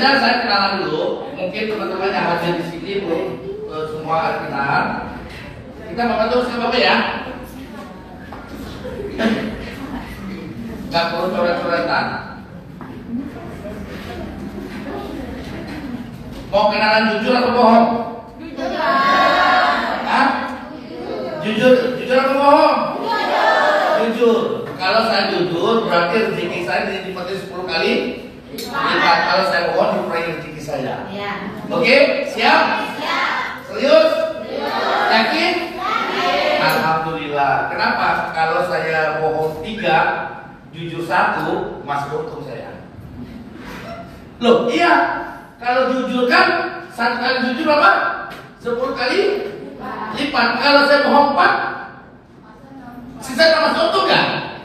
sebelumnya saya kenalan dulu. Mungkin teman-teman yang hadir di sini belum semua kenal. Kita makan terus ya Bapak ya. Gak perlu coret-coretan. Mau kenalan jujur atau bohong? Jujur. Hah? Jujur atau bohong? Jujur. Kalau saya jujur berarti rezeki saya dilipat 10 kali lipat. Kalau saya bohong dikurangi rezeki saya. Oke, siap? Serius? Yakin? Alhamdulillah. Kenapa? Kalau saya bohong 3, jujur 1, masuk untung saya. Loh, iya. Kalau jujur kan 1 kali jujur apa? 10 kali lipat. Kalau saya bohong 4, sisa masuk untung kan?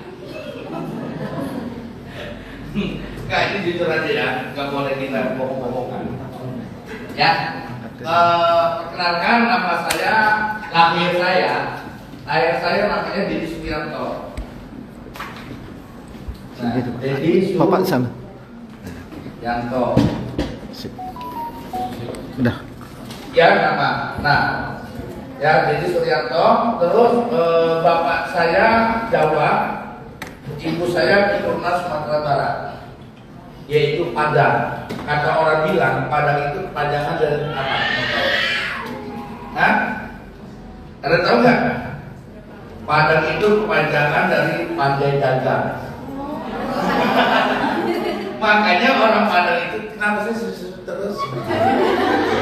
Enggak, ini jujur aja ya. Nggak boleh kita bohong-bohongan. Ya. Perkenalkan, nama saya, lahir saya. Ayah saya namanya Dedi Subianto. Nah, Dedi Bapak di sana. Subianto. Sip. Udah. Ya nama. Nah, ya Dedi Suryanto. Terus bapak saya Jawa, ibu saya keturunan Sumatera Barat, yaitu Padang. Kata orang bilang Padang itu kepanjangan dari apa? Hah? Ada tahu nggak? Padang itu kepanjangan dari pandai dagang. Makanya orang Padang itu kenapa sih susu terus?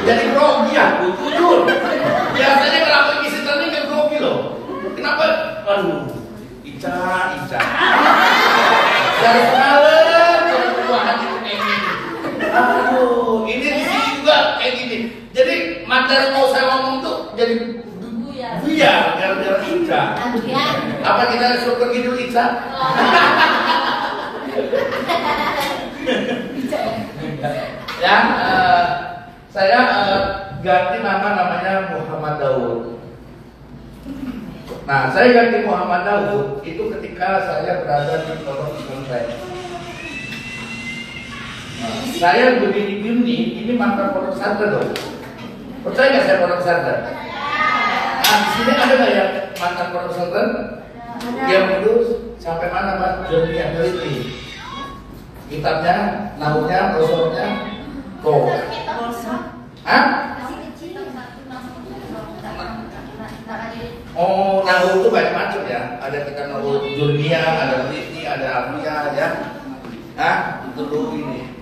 Jadi grogi aku, jujur. Biasanya kalau aku isi training kan grogi loh. Kenapa? Aduh, Ica. Dari semalam berdua hati kayak gini. Aduh, ini di sini juga kayak gini. Jadi materi mau saya ngomong tuh jadi buyar gara-gara Ica. Apa kita suruh pergi dulu Ica? Ya, saya ganti namanya Muhammad Daud. Nah, saya ganti Muhammad Daud itu ketika saya berada di Pondok Pesantren. Nah, saya begini ini mantan pondok pesantren loh. Percaya nggak saya pondok pesantren? Nah, di sini ada nggak yang mantan pondok pesantren? Yang lulus sampai mana Pak? Jurnal peneliti. Kitabnya, nahunya, brosurnya, tuh. Hah? Oh, nahu itu banyak macam ya. Ada kita nahu dunia, ada peneliti, ada alfiah ya. Hah? Itu dulu ini.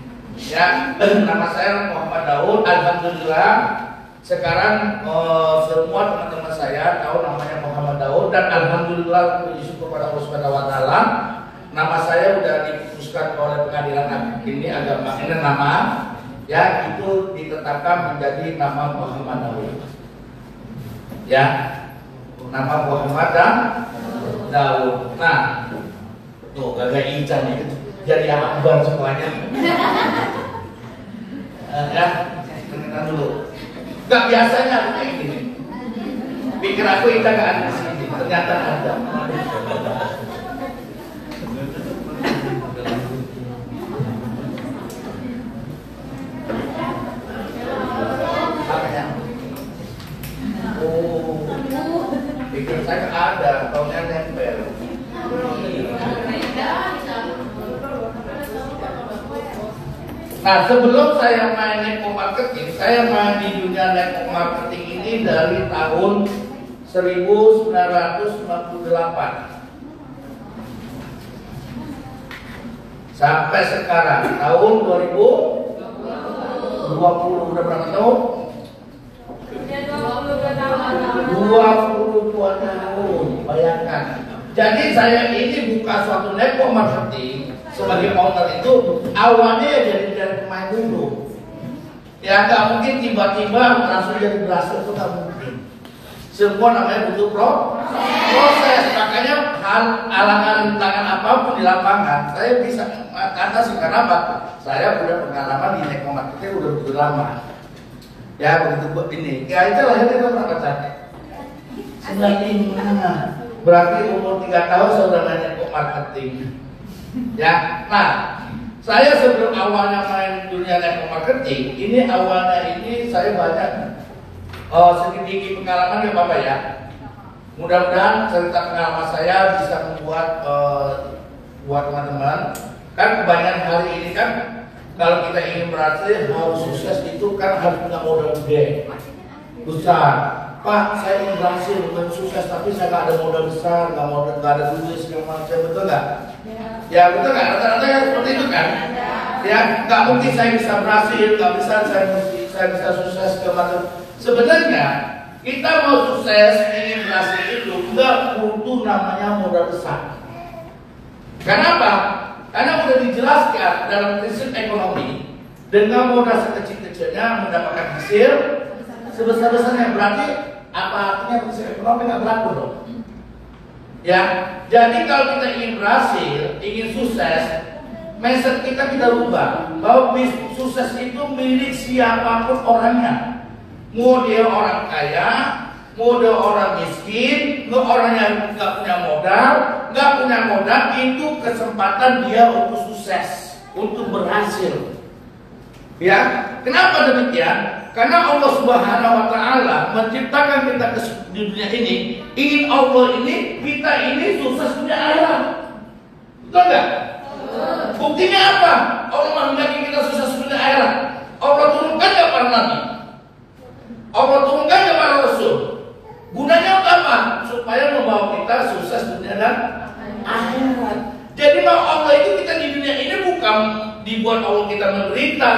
Ya, nama saya Muhammad Daud. Alhamdulillah sekarang semua teman-teman saya tahu namanya Muhammad Daud dan alhamdulillah puji syukur pada Allah Subhanahu wa taala. Nama saya sudah diputuskan oleh pengadilan ini agama ini nama ya itu ditetapkan menjadi nama Muhammad Daud. Ya, nama Muhammad Daud. Nah, tuh gagah Ican itu jadi akbar semuanya. Ya, dengarkan dulu. Gak biasanya aku kayak gini. Pikir aku Ica gak ada di sini, ternyata ada. Pikir saya ada, taunya nempel. Nah, sebelum saya main network marketing, saya main di dunia network marketing ini dari tahun 1998 sampai sekarang tahun 2020 udah berapa tahun? 22 tahun, bayangkan. Jadi saya ini buka suatu network marketing sebagai owner itu awalnya ya dari pemain dulu. Ya nggak mungkin tiba-tiba langsung jadi berhasil, itu nggak mungkin. Semua namanya butuh proses. Makanya halangan rintangan apapun di lapangan saya bisa atasi karena apa? Saya punya pengalaman di network marketing udah begitu lama. Ya begitu ini. Ya itu lahirnya kan berapa tahun? 95. Berarti umur 3 tahun saya udah main network marketing. Ya, nah Saya sebelum awalnya main dunia network marketing, ini awalnya ini saya banyak sedikit pengalaman ya Bapak ya. Mudah-mudahan cerita pengalaman saya bisa membuat buat teman-teman. Kan kebanyakan hari ini kan kalau kita ingin berhasil harus sukses itu kan harus punya modal gede, besar. Pak, saya ingin berhasil bukan sukses tapi saya nggak ada modal besar, nggak ada duit segala macam, betul nggak? Ya betul nggak? Rata-rata kan seperti itu kan? Ya nggak mungkin saya bisa berhasil, nggak bisa saya bisa sukses segala macam. Sebenarnya kita mau sukses ingin berhasil itu nggak butuh namanya modal besar. Kenapa? Karena sudah dijelaskan dalam prinsip ekonomi dengan modal sekecil-kecilnya mendapatkan hasil sebesar-besarnya. Berarti apa artinya prinsip ekonomi nggak berlaku dong? Ya, jadi kalau kita ingin berhasil, ingin sukses, mindset kita rubah bahwa sukses itu milik siapapun orangnya. Mau dia orang kaya, mau dia orang miskin, mau orang yang nggak punya modal, itu kesempatan dia untuk sukses, untuk berhasil. Ya, kenapa demikian? Karena Allah Subhanahu wa Ta'ala menciptakan kita di dunia ini, ingin Allah ini, kita ini sukses dunia akhirat. Betul nggak? Buktinya apa? Allah menghendaki kita sukses dunia akhirat. Allah turunkan nggak para nabi? Allah turunkan nggak para rasul? Gunanya untuk apa? Supaya membawa kita sukses dunia dan akhirat. Jadi mau Allah itu kita di dunia ini bukan dibuat Allah kita menderita,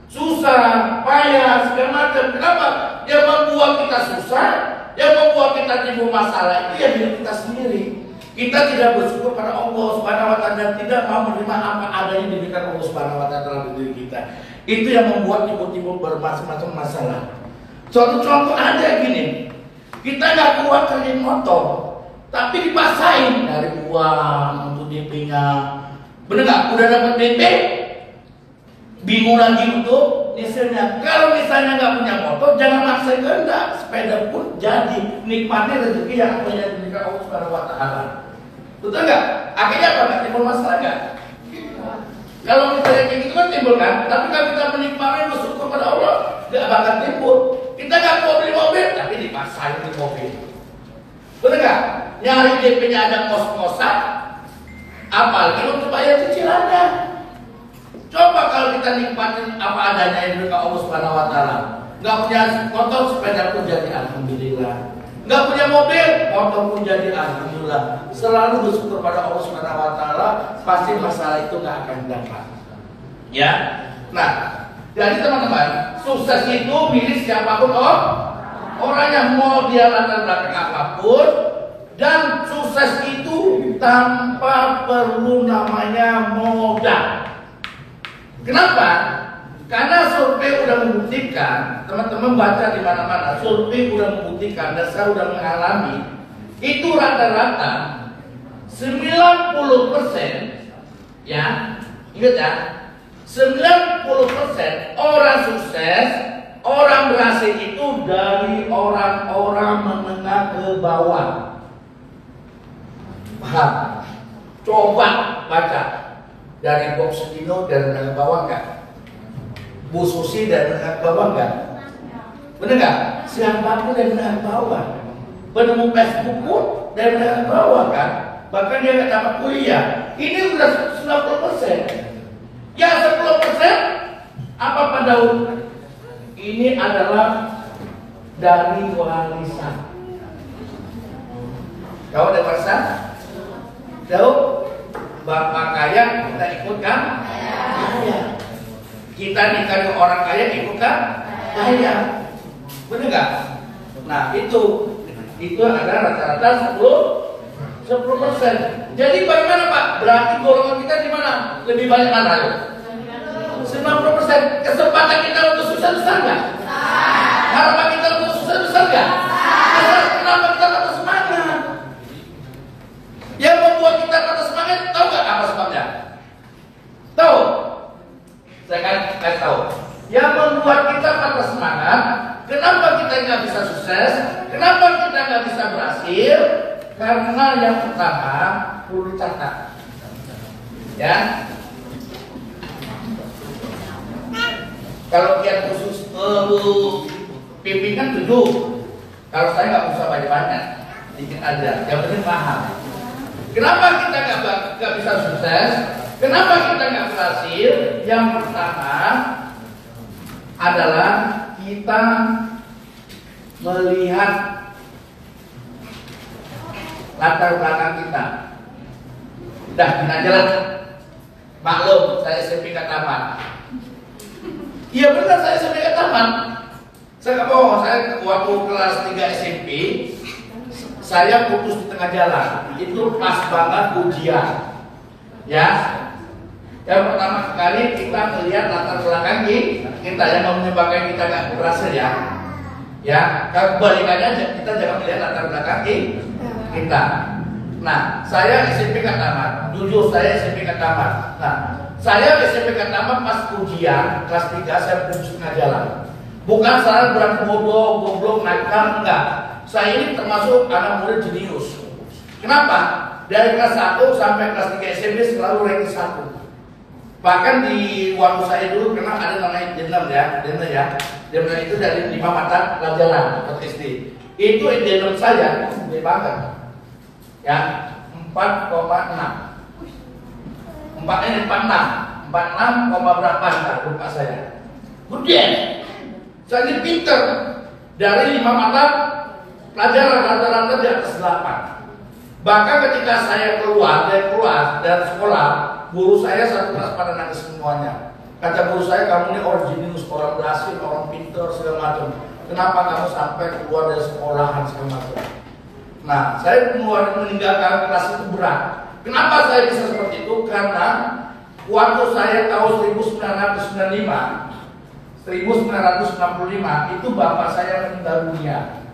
susah, payah, segala macam. Kenapa? Yang membuat kita susah, yang membuat kita timbul masalah itu ya diri kita sendiri. Kita tidak bersyukur pada Allah Subhanahu wa Ta'ala dan tidak mau menerima apa adanya diberikan Allah Subhanahu wa Ta'ala dalam diri kita. Itu yang membuat timbul bermacam-macam masalah. Contoh aja gini, kita nggak kuat kerjain motor, tapi dipaksain dari uang untuk DP-nya. Bener nggak? Udah dapat DP, bingung lagi untuk nyicilnya. Kalau misalnya nggak punya motor, jangan maksa kehendak. Sepeda pun jadi nikmati rezeki yang diberikan Allah Subhanahu wa Ta'ala. Betul nggak? Akhirnya apa? Nggak timbul masalah nggak? Kalau misalnya kayak gitu kan timbul kan? Tapi kalau kita menikmati bersyukur pada Allah, nggak bakal timbul. Kita nggak mau beli mobil, tapi dipaksain beli mobil. Betul nggak? Nyari DP-nya ada ngos-ngosan, apalagi untuk bayar cicilannya. Coba kalau kita nikmatin apa adanya yang diberikan Allah Subhanahu wa Ta'ala. Nggak punya motor, sepeda pun jadi alhamdulillah. Nggak punya mobil, motor pun jadi alhamdulillah. Selalu bersyukur pada Allah Subhanahu wa Ta'ala, pasti masalah itu nggak akan dapat. Ya. Nah, jadi teman-teman, sukses itu milik siapapun orang yang mau dia latar belakang apapun, dan sukses itu tanpa perlu namanya modal. Kenapa? Karena survei udah membuktikan, teman-teman baca di mana-mana, survei udah membuktikan dan saya udah mengalami, itu rata-rata 90%, ya, ingat ya, 90% orang sukses, orang berhasil itu dari orang-orang menengah ke bawah. Paham? Coba baca dari Bob Sedino dari menengah ke bawah nggak? Bu Susi dari menengah ke bawah nggak? Bener nggak? Siapapun dari menengah ke bawah. Penemu Facebook pun dari menengah ke bawah kan? Bahkan dia nggak dapat kuliah. Ini udah 90%. Ya 10% apa Pak Daud? Ini adalah dari warisan. Kau ada warisan? Daud, bapak kaya kita ikutkan? Kaya. Kita nikah dengan orang kaya ikutkan? Kaya. Benar nggak? Nah itu adalah rata-rata 10%. Jadi bagaimana Pak? Berarti golongan kita di mana? Lebih banyak mana? 90%. Kesempatan kita untuk sukses besar nggak? Harapan kita untuk sukses besar nggak? Kenapa kita patah semangat? Yang membuat kita patah semangat, tahu nggak apa sebabnya? Tahu? Saya akan kasih tahu. Yang membuat kita patah semangat, kenapa kita nggak bisa sukses? Kenapa kita nggak bisa berhasil? Karena yang pertama perlu dicatat, ya. Kalau kiat khusus pimpin kan 7. Kalau saya nggak usah banyak-banyak, dikit aja. Yang penting paham. Kenapa kita nggak bisa sukses? Kenapa kita nggak berhasil? Yang pertama adalah kita melihat latar belakang kita. Dah, gini aja lah. Maklum, saya SMP ke taman. Iya benar, saya SMP ke taman. Saya nggak bohong, saya waktu kelas 3 SMP, saya putus di tengah jalan. Itu pas banget ujian. Ya, yang pertama kali kita melihat latar belakang kita yang menyebabkan kita nggak berhasil ya. Ya, kebalikannya kita jangan melihat latar belakang kita. Nah, saya SMP ke taman. Jujur saya SMP ke taman. Nah, saya SMP ke taman pas ujian kelas 3 saya putus tengah jalan. Bukan saya berat goblok, nakal, enggak. Saya ini termasuk anak murid jenius. Kenapa? Dari kelas 1 sampai kelas 3 SMP selalu ranking 1. Bahkan di waktu saya dulu kenal ada namanya Denem ya. Denem itu dari 5 mata pelajaran atau SD. Itu Denem saya gede banget. Ya, 4,6. 46 berapa enggak lupa saya. Gede. Saya ini pinter. Dari 5 mata pelajaran rata-rata di atas 8. Bahkan ketika saya keluar dari sekolah, guru saya satu kelas pada nangis semuanya. Kata guru saya, kamu ini orang jenius, orang berhasil, orang pinter segala macam. Kenapa kamu sampai keluar dari sekolahan segala macam? Nah, saya meninggalkan kelas itu berat. Kenapa saya bisa seperti itu? Karena waktu saya tahun 1965 itu bapak saya meninggal dunia.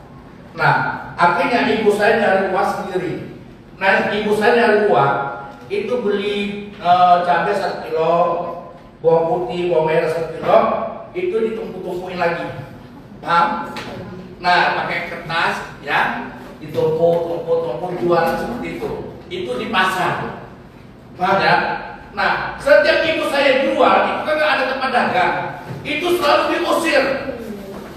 Nah, akhirnya ibu saya nyari uang sendiri. Nah, ibu saya nyari uang itu beli cabai 1 kilo, bawang putih, bawang merah 1 kilo, itu ditumpuk-tumpukin lagi. Paham? Nah, pakai kertas ya, ditumpuk jualan seperti itu. Itu di pasar. Paham ya? Nah, setiap ibu saya jual, itu kan nggak ada tempat dagang. Itu selalu diusir.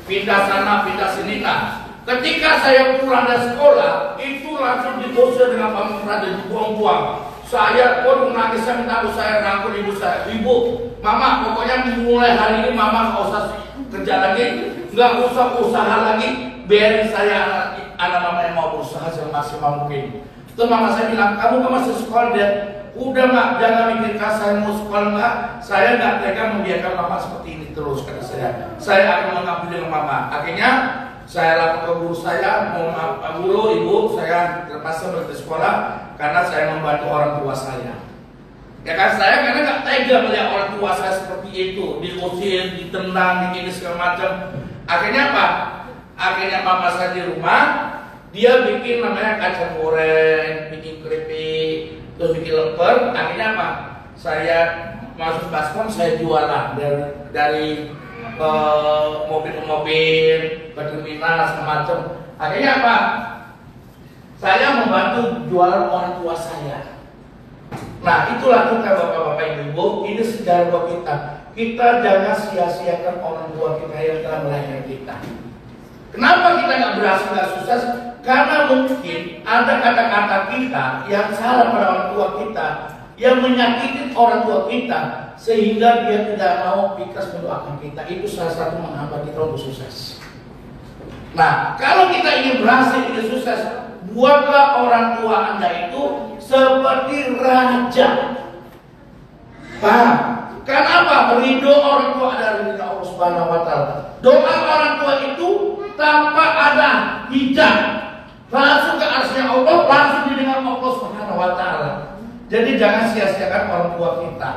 Pindah sana, pindah sini. Nah, ketika saya pulang dari sekolah, itu langsung diusir dengan pamungkas dan dibuang-buang. Saya pun menangis, saya minta saya rangkul ibu saya. Ibu, mama, pokoknya mulai hari ini mama nggak usah kerja lagi, nggak usah usaha lagi. Biarin saya anak mama yang mau berusaha semaksimal mungkin. Terus mama saya bilang, kamu masih sekolah dia. Udah mak, jangan mikirkan saya mau sekolah enggak. Saya nggak tega membiarkan mama seperti ini terus, kata saya. Saya akan mengabdi dengan mama. Akhirnya saya lapor ke guru saya, mohon maaf Pak Guru, Ibu, saya terpaksa berhenti sekolah karena saya membantu orang tua saya. Ya kan, saya karena nggak tega melihat orang tua saya seperti itu, diusir, ditendang, digini segala macam. Akhirnya apa? Akhirnya mama saya di rumah, dia bikin namanya kacang goreng, bikin keripik, terus bikin lemper. Akhirnya apa? Saya masuk baskom, saya jualan dari mobil ke mobil, ke terminal semacam. Akhirnya apa? Saya membantu jualan orang tua saya. Nah, itulah kita bapak-bapak ibu-ibu, ini sejarah buat kita. Kita jangan sia-siakan orang tua kita yang telah melahirkan kita. Kenapa kita nggak berhasil, nggak sukses? Karena mungkin ada kata-kata kita yang salah pada orang tua kita, yang menyakiti orang tua kita, sehingga dia tidak mau ikhlas mendoakan kita. Itu salah satu menghambat kita untuk sukses. Nah, kalau kita ingin berhasil, ingin sukses, buatlah orang tua Anda itu seperti raja. Paham? Kenapa? Ridho orang tua adalah ridho Allah Subhanahu wa Ta'ala. Doa orang tua itu tanpa ada hijab, langsung ke arsy Allah, langsung didengar Allah Subhanahu wa Ta'ala. Jadi jangan sia-siakan orang tua kita.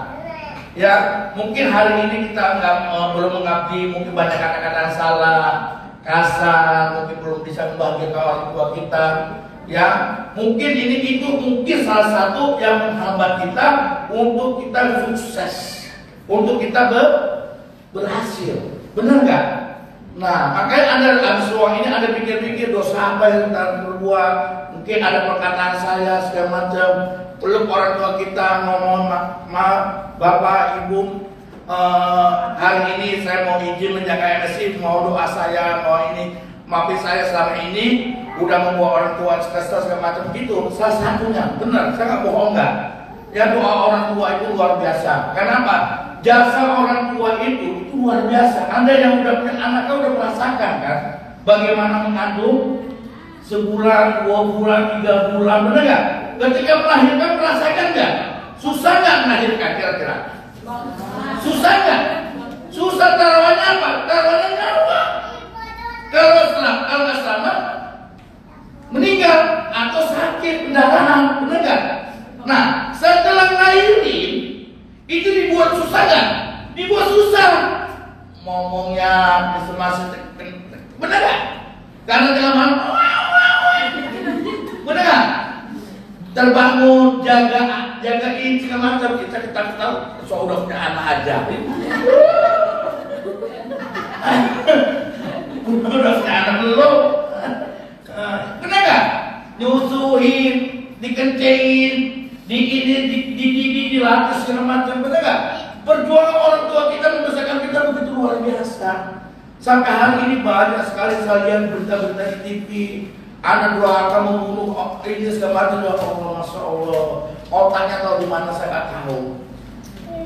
Ya, mungkin hari ini kita belum mengabdi, mungkin banyak kata-kata salah, kasar, mungkin belum bisa membahagiakan orang tua kita. Ya, mungkin itu mungkin salah satu yang menghambat kita untuk kita sukses, untuk kita berhasil. Benar nggak? Nah, makanya Anda habis ruang ini Anda pikir-pikir dosa apa yang kita berbuat. Mungkin ada perkataan saya segala macam. Peluk orang tua kita, ngomong maaf, bapak, ibu, hari ini saya mau izin menjaga MSI, mau doa saya, mau ini, maafin saya selama ini udah membawa orang tua stres segala macam gitu. Salah satunya, benar, saya nggak bohong nggak? Ya doa orang tua itu luar biasa. Kenapa? Jasa orang tua itu luar biasa. Anda yang udah punya anak, kan udah merasakan kan? Bagaimana mengandung sebulan, 2 bulan, 3 bulan, benar nggak? Ketika melahirkan merasakan nggak? Susah nggak melahirkan kira-kira? Susah nggak? Susah, taruhannya apa? Taruhannya nyawa. Kalau nggak selamat, meninggal atau sakit pendarahan, benar nggak? Nah, setelah lahirin itu dibuat susah nggak? Dibuat susah. Ngomongnya masih benar nggak? Karena dengan malam, benar nggak? Terbangun, jagain segala macam, kita tahu, so udah punya anak aja. Udah punya anak belum? Kena nggak? Nyusuin, dikencengin, dilatih segala macam, benar nggak? Perjuangan orang tua kita membesarkan kita begitu luar biasa. Sampai hari ini banyak sekali saya lihat berita-berita di TV. Anak durhaka membunuh ini segala macam. Ya Allah, Masya Allah. Otaknya tahu di mana, saya nggak tahu.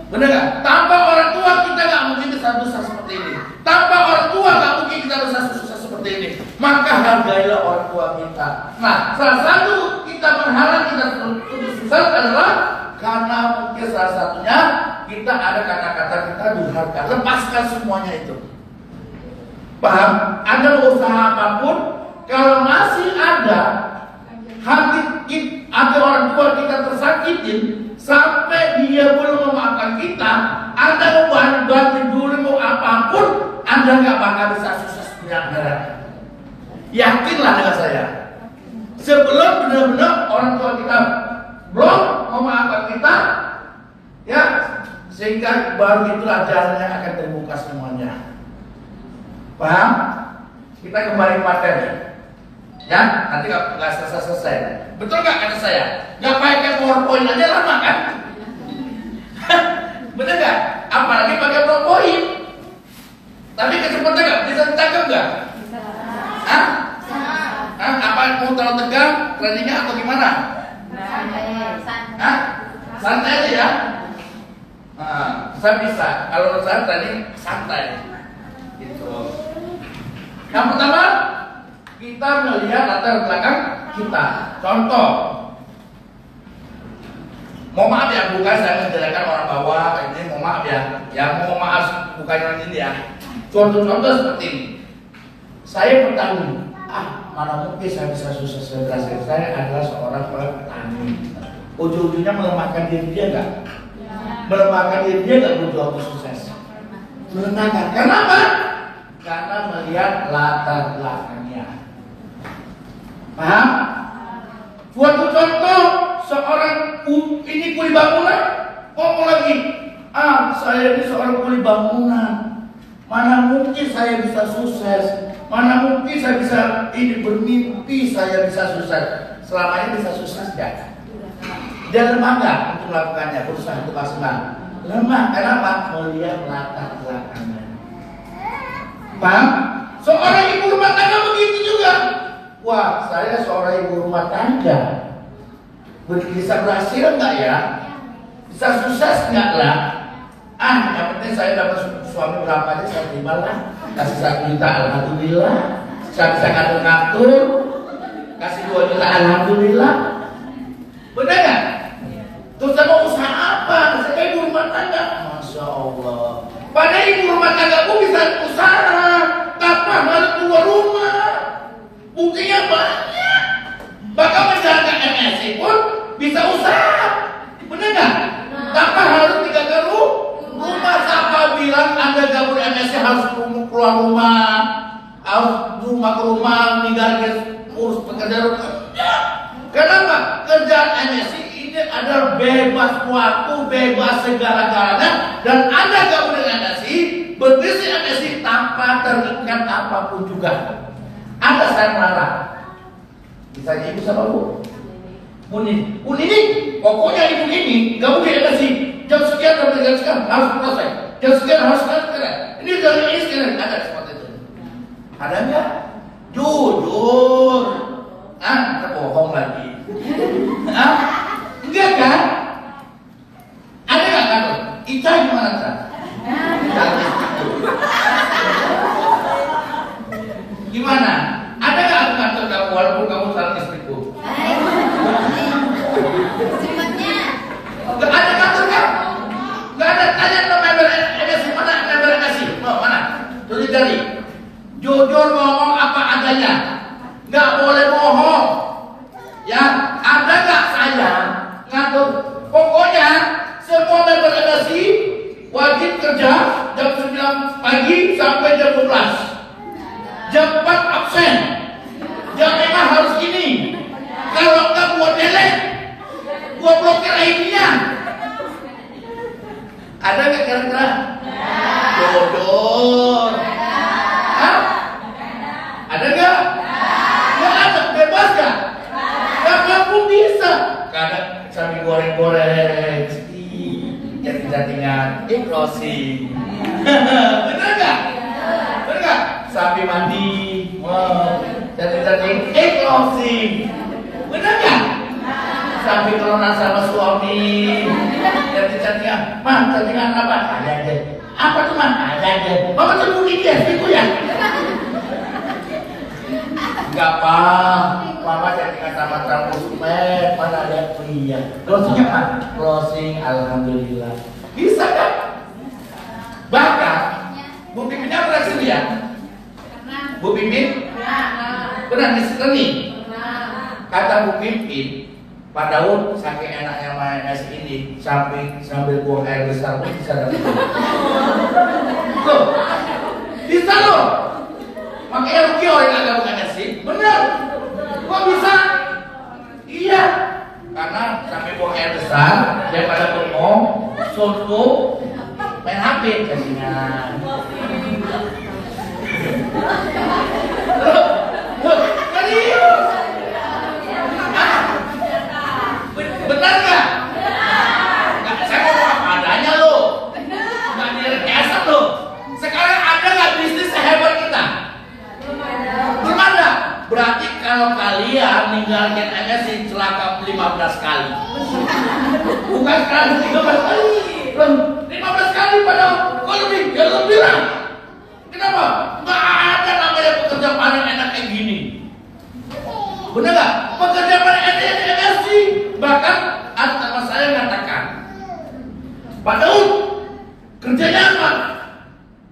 Benar nggak? Tanpa orang tua kita nggak mungkin bisa besar seperti ini. Tanpa orang tua nggak mungkin kita bisa sukses seperti ini. Maka hargailah orang tua kita. Nah, salah satu kita berharap kita sukses adalah karena mungkin salah satunya kita ada kata-kata kita durhaka. Lepaskan semuanya itu. Paham? Anda berusaha apapun, kalau masih ada hati orang tua kita tersakitin sampai dia belum memaafkan kita, Anda mau bantu dulu mau apapun, Anda nggak bakal bisa sukses punya akhirat. Yakinlah dengan saya. Sebelum benar-benar orang tua kita belum memaafkan kita, ya, sehingga baru itulah jalannya akan terbuka semuanya. Paham? Kita kembali materi. Ya, nanti nggak selesai. Betul nggak kata saya? Nggak pakai PowerPoint aja lama kan? Bener nggak? Apalagi pakai PowerPoint. Tapi kesempatan nggak? Bisa ditangkap nggak? Hah? Hah? Apa mau terlalu tegang? Trainingnya atau gimana? Hah? Santai aja ya. Saya bisa. Kalau saya training santai. Gitu. Yang pertama, kita melihat latar belakang kita. Contoh, mau maaf ya, bukan saya menjelaskan orang bawah ini, mau maaf ya. Yang mau maaf bukan yang ini ya. Contoh-contoh seperti ini. Saya petani. Mana mungkin saya bisa sukses berhasil. Saya adalah seorang petani. Ujung-ujungnya melemahkan diri dia enggak? Melemahkan diri dia enggak berjuang untuk sukses. Melemahkan. Kenapa? Karena melihat latar belakangnya. Paham? Suatu contoh, seorang ini kuli bangunan ngomong lagi, saya ini seorang kuli bangunan, mana mungkin saya bisa sukses, mana mungkin saya bisa ini bermimpi saya bisa sukses. Selama ini bisa sukses gak? Dia lemah gak untuk melakukannya, berusaha untuk maksimal? Lemah, kenapa? Melihat latar belakangnya. Paham? Seorang ibu rumah tangga begitu juga. Wah, saya seorang ibu rumah tangga. Bisa berhasil nggak ya? Bisa sukses nggak lah? Yang penting saya dapat suami berapa aja saya terima lah. Kasih 1 juta, alhamdulillah. Saya bisa ngatur-ngatur. Kasih 2 juta, alhamdulillah. Benar nggak? Terus saya mau usaha apa? Saya ibu rumah tangga. Masya Allah. Padahal ibu rumah tangga pun bisa usaha, tanpa harus keluar rumah. Buktinya banyak. Bahkan menjaga MSI pun bisa usaha, benar nggak? Tanpa harus tinggal ke rumah. Siapa bilang Anda gabung MSI harus keluar rumah, harus rumah ke rumah, tinggal urus pekerjaan? Kenapa? Kerjaan MSI ini adalah bebas waktu, bebas segala-galanya, dan Anda gabung dengan MSI, berdiri MSI tanpa terikat apapun juga. Ada saya melarang. Misalnya ibu sama bu, ini, pokoknya ibu ini gabung dengan MSI, jam sekian dan jam sekian harus selesai. Jam sekian harus sekian. Ini dari ini sekian ada seperti itu. Ada nggak? Jujur. Kita bohong lagi. Enggak kan? Ada nggak kantor? Ica gimana Ica? Gimana? Ada nggak kantor kamu walaupun kamu calon istriku? Nggak ada kantor kan? Nggak ada. Tanya no member NSI mana? Member NSI? Mana? Tulis jari. Jujur ngomong apa adanya. Nggak boleh bohong. Ya, ada nggak saya ngatur? Pokoknya semua member NSI wajib kerja jam 9 pagi sampai jam 12. Jam 4 absen. Jam 5 harus ini. Kalau enggak gua delete. Gua blokir ID-nya. Ada nggak kira-kira? Jujur. Hah? Ada nggak? Nggak ada. Bebas nggak? Nggak mampu bisa. Kadang sambil goreng-goreng. Chatting-chattingan. Closing. Bener nggak? Bener nggak? Sambil mandi. Wow. Chatting-chatting. Closing. Bener nggak? Sambil kelonan sama suami. Chatting-chattingan. Man, chattingan apa? Ada deh. Apa tuh man? Ada deh. Mama sembunyi dia, itu ya. Enggak apa. Mama chattingan sama transfer. Mana ada pria. Closingnya apa? Closing, alhamdulillah. Bisa kan? Bahkan Bu Pimpinnya berhasil ya? Bu Pimpin? Pernah disini? Kata Bu Pimpin, Pak Daud saking enaknya main es ini sambil buang air besar pun bisa dapat. Loh, bisa loh. Makanya rugi orang yang bukan nasi. Bener. Kok bisa? Iya. Karena sambil buang air besar daripada bengong, suntuk, main HP jaringan. Serius? Benar nggak? Saya ngomong apa adanya lo, nggak direkayasa lo. Sekarang ada nggak bisnis sehebat kita? Belum ada. Berarti kalau kalian ninggalin aja sih celaka 15 kali. Bukan sekali 13 kali. 15 kali padahal kok lebih, ya lebih lah. Kenapa? Nggak ada namanya pekerja panen enak kayak gini. Benar nggak? Pekerja panen enak sih. Bahkan ada teman saya mengatakan, Pak Daud, kerjanya apa?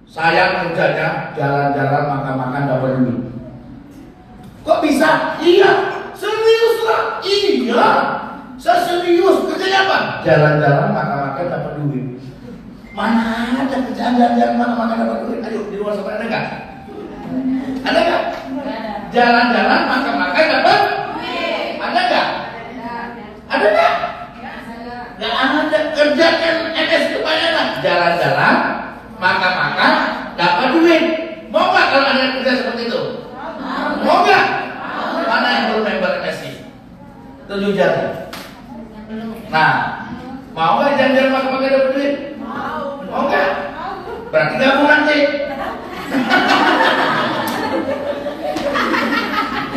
Saya kerjanya jalan-jalan, makan-makan, dapat duit. Kok bisa? Iya, serius lah. Iya, saya serius. Kerjanya apa? Jalan-jalan, makan-makan, dapat duit. Mana ada kerjaan jalan-jalan, makan-makan, dapat duit? Ayo, di luar sana ada nggak? Ada nggak? Jalan-jalan, makan-makan, dapat duit. Ada nggak? Ada nggak? Nggak ada. Kerjakan NS kebanyakan. Jalan-jalan, makan-makan, dapat duit. Mau nggak kalau ada kerja seperti itu? Mau nggak? Mana yang belum member NSI? 7 jari. Nah, mau nggak jalan-jalan makan-makan dapat duit? Mau nggak? Berarti gabung nanti.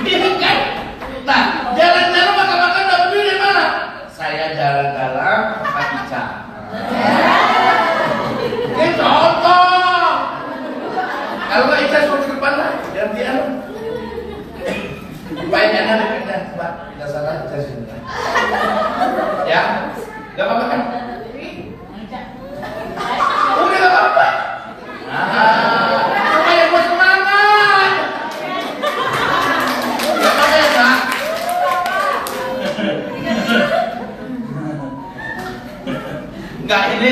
Iya kan? Nah, jalan-jalan makan-makan dapat duit dari mana? Saya jalan-jalan makan Ica. Ini contoh. Kalau nggak Ica suruh ke depan lah, gantian. Baiknya ada pindah, Pak. Tidak salah Ica sini. Ya, nggak apa-apa kan? Udah nggak apa-apa. Supaya gue semangat. Nggak apa-apa ya, Pak. Enggak, ini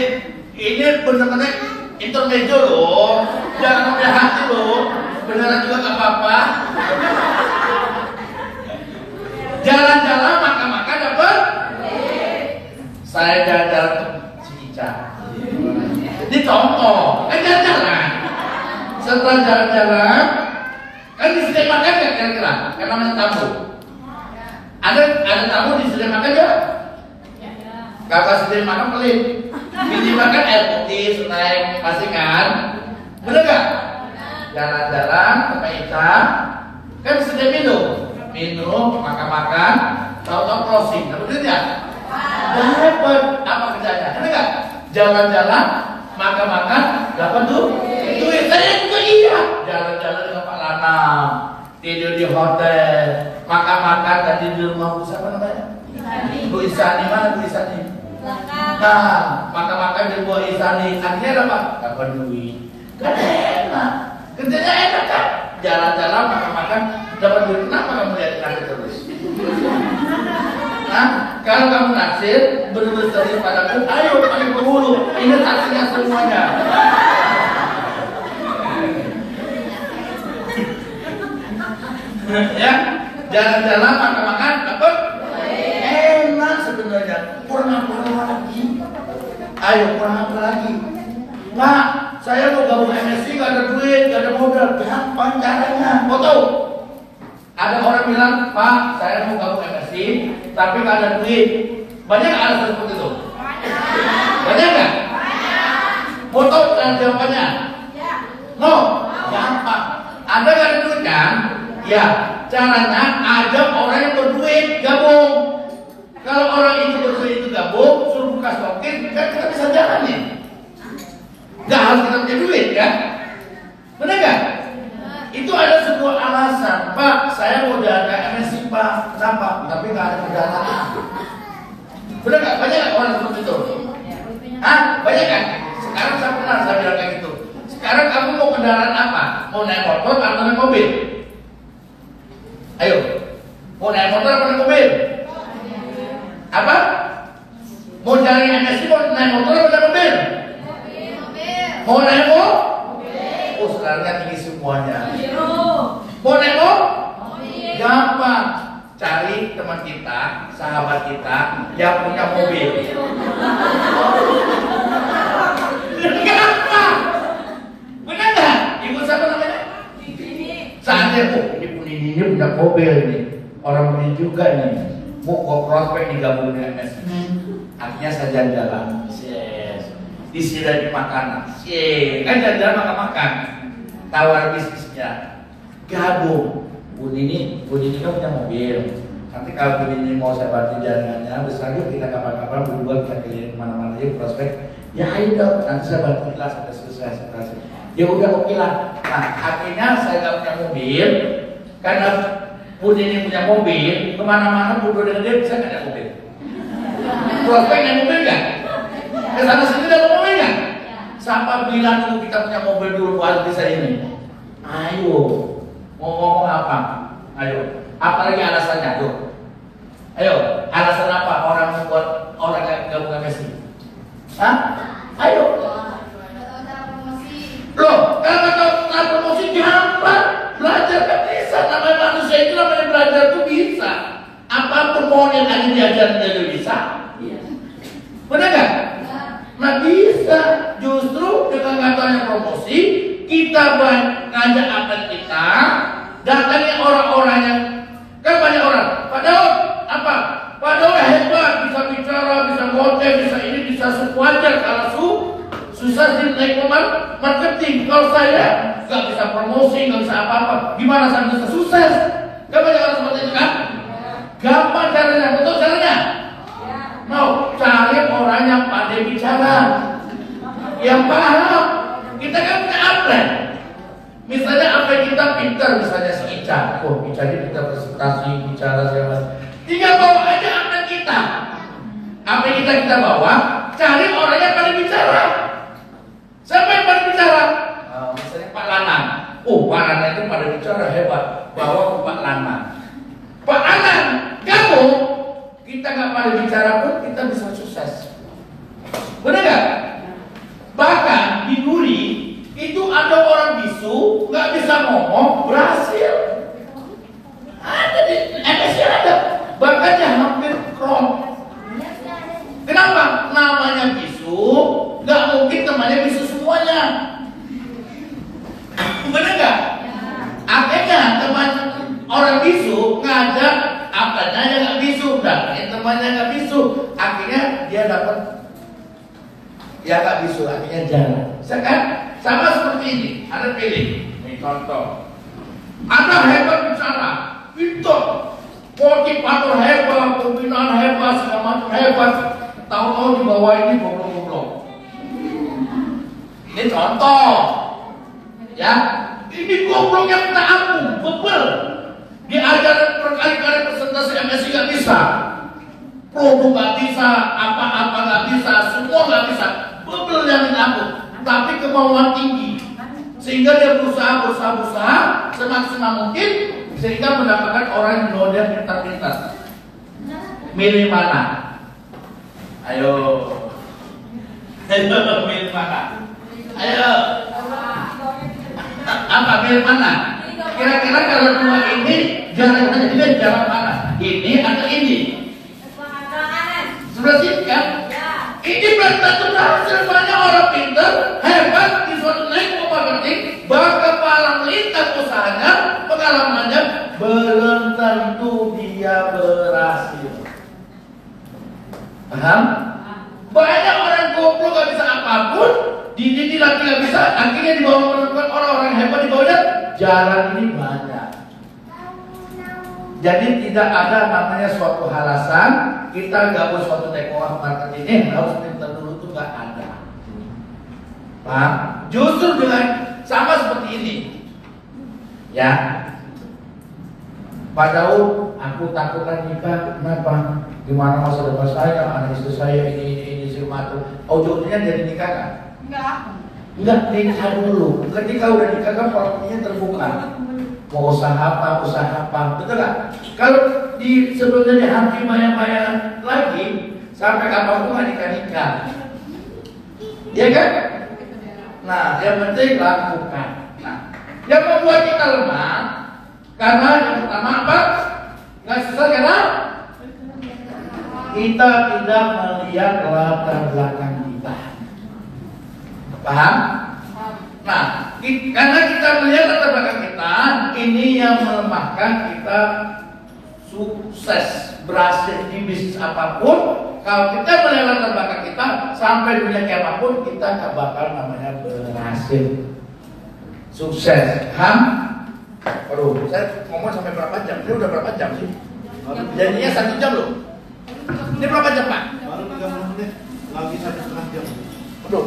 benar-benar intermezzo loh. Jangan sampai hati loh. Beneran juga nggak apa-apa. Jalan-jalan, makan-makan dapat. Saya jalan-jalan ke si Ica. Ini contoh, kan jalan-jalan. Setelah jalan-jalan, kan disediakan makan nggak kira-kira? Kan namanya tamu. Ada tamu disediakan makan nggak? Kakak sendiri makan pelit. Minimal kan air putih, snack, pasti kan? Bener gak? Jalan-jalan, pakai hitam, kan sedia minum, makan-makan, tahu-tahu closing, dapat duit ya? Dapat apa kerjanya? Bener gak? Jalan-jalan, makan-makan, dapat duit. Saya juga iya. Jalan-jalan dengan Pak Lanang, tidur di hotel, makan-makan tadi di rumah Bu siapa namanya? Bu Isani, mana Bu Isani? Nah, makan-makan di Bu Isani, akhirnya apa? Dapat duit. Kan enak, kerjanya enak kan? Jalan-jalan, makan-makan, dapat duit. Kenapa kamu lihat naksir terus? Nah, kalau kamu naksir, benar-benar serius padaku, ayo pakai penghulu. Ini saksinya semuanya. Ya, jalan-jalan, makan-makan, dapat enak sebenarnya. Kurang apa lagi? Ayo kurang apa lagi? Pak, saya mau gabung MSC, gak ada duit, gak ada modal. Gampang caranya. Mau tahu? Ada orang bilang, Pak, saya mau gabung MSC, tapi gak ada duit. Banyak gak alasan seperti itu? Banyak gak? Mau tahu jawabannya? No, gampang. Ada gak ada duit kan? Ya, caranya ajak orang yang berduit gabung. Kalau orang itu berduit itu gabung, suruh buka stokin, kan kita bisa jalan nih. Gak harus kita punya duit kan? Benar gak? Itu ada sebuah alasan. Pak, saya mau jalan MSC Pak. Kenapa? Tapi gak ada kendaraan. Benar gak? Banyak gak orang seperti itu? Hah? Banyak kan? Sekarang saya pernah saya bilang kayak gitu. Sekarang kamu mau kendaraan apa? Mau naik motor atau naik mobil? Ayo, mau naik motor atau naik mobil? Apa? Mau jalan MSC mau naik motor atau naik mobil? Mau naik mobil? Oh, sekarang tinggi semuanya. Mau naik mobil? Gampang. Cari teman kita, sahabat kita yang punya mobil. Gampang. Benar nggak? Ibu siapa namanya? Saatnya ini punya mobil nih. Orang beli juga nih. Mau kok prospek digabung dengan MSC. Akhirnya saya jalan-jalan. Yes. Disini makanan. Yes. Kan jalan-jalan makan-makan. Tawar bisnisnya. Gabung. Bu Nini kan punya mobil. Nanti kalau Bu Nini mau saya bantu jalanannya, besar yuk kita kapan-kapan berdua kita keliling kemana-mana yuk prospek. Ya ayo dong, nanti saya bantu lah sampai selesai. Ya udah oke lah. Nah akhirnya saya nggak punya mobil karena Bu Nini punya mobil, kemana-mana berdua dengan dia bisa nggak ada mobil. Prospek naik mobil nggak? Kesana sini ada mobil nggak? Siapa bilang dulu kita punya mobil dulu buat bisa ini? Ayo. Mau ngomong apa? Ayo. Apalagi alasannya tuh? Ayo. Alasan apa orang membuat orang yang gabung MSC? Hah? Ayo. Loh, kalau nggak tahu tentang promosi gampang. Belajar kan bisa. Namanya manusia itu namanya belajar tuh bisa. Apapun mau yang ada diajarin dia bisa. Benar nggak? Nah bisa. Justru dengan katanya promosi, kita ngajak atlet kita, datangnya orang-orang yang kan banyak orang. Pak Daud, apa? Pak Daud hebat, bisa bicara, bisa ngoceh, bisa ini, bisa sewajar. Kalau susah sih naik marketing. Kalau saya nggak bisa promosi, nggak bisa apa-apa, gimana saya bisa sukses? Kan banyak orang seperti itu kan? Gampang caranya, betul caranya? Mau cari orang yang pandai bicara, yang paham. Kita kan punya atlet. Misalnya apa kita pintar, misalnya si Ica. Oh, Ica ini kita presentasi, bicara segala. Tinggal bawa aja atlet kita. Apa yang kita bawa, cari orang yang pandai bicara. Siapa yang pandai bicara? Misalnya Pak Lanang. Oh, Pak Lanang itu pandai bicara hebat. Bawa ke Pak Lanang. Pak Lanang, kamu kita nggak pandai bicara pun kita bisa sukses. Benar nggak? Bahkan di Duri itu ada orang bisu nggak bisa ngomong berhasil. Ada di MSC ada. Bahkan yang hampir krom. Kenapa? Namanya bisu, nggak mungkin temannya bisu semuanya. Benar nggak? Akhirnya teman orang bisu ngajak apanya yang nggak bisu, dan temannya nggak bisu. Akhirnya dia dapat Ya nggak bisa, artinya jarang. Kan sama seperti ini. Anda pilih. Ini contoh. Anda hebat bicara, pintar, motivator hebat, pembinaan hebat, segala macam hebat. Tahu-tahu di bawah ini goblok-goblok. Ini contoh. Ya, ini goblok yang minta ampun, bebel. Diajar berkali-kali presentasi MSI nggak bisa. Promo nggak bisa, apa-apa nggak bisa, semua nggak bisa. Bebel yang minta ampun, tapi kemauan tinggi, sehingga dia berusaha semaksimal mungkin, sehingga mendapatkan orang yang menurut dia pintar-pintar. Milih mana? Ayo, milih mana? Ayo, apa milih mana? Kira-kira kalau dua ini jalan mana? Ini atau ini? Sudah sih kan? Ini belum tentu berhasil. Banyak orang pintar, hebat di suatu lingkup marketing, bahkan melintang usahanya, pengalamannya belum tentu dia berhasil. Paham? Banyak orang goblok gak bisa apapun, dididik lagi gak bisa, akhirnya dibawa menemukan orang-orang hebat di bawahnya. Jalan ini banyak. Jadi tidak ada namanya suatu alasan kita gabung suatu dakwah marketing harus pintar dulu, itu nggak ada. Paham? Justru dengan sama seperti ini, ya. Pak Daud, aku takutkan nikah, kenapa? Gimana masa depan saya, anak istri saya ini semacam. Ujungnya jadi nikah kan? Enggak, nikah dulu. Ketika udah nikah kan peluangnya terbuka. Mau usaha apa, betul nggak? Kalau sebelumnya di hati maya-maya lagi, sampai kapanpun nggak nikah-nikah, ya kan? Nah, yang penting lakukan. Nah, yang membuat kita lemah, karena yang pertama apa? Nggak susah karena kita tidak melihat latar belakang kita. Paham? Nah, karena kita melihat latar belakang kita, ini yang melemahkan kita sukses berhasil di bisnis apapun. Kalau kita melihat latar belakang kita, sampai dunia kiamat pun kita gak bakal namanya berhasil sukses. Paham? Aduh, saya ngomong sampai berapa jam? Ini udah berapa jam sih? Jadinya 1 jam loh. Ini berapa jam Pak? Baru 30 menit, lagi 1,5 jam. Aduh.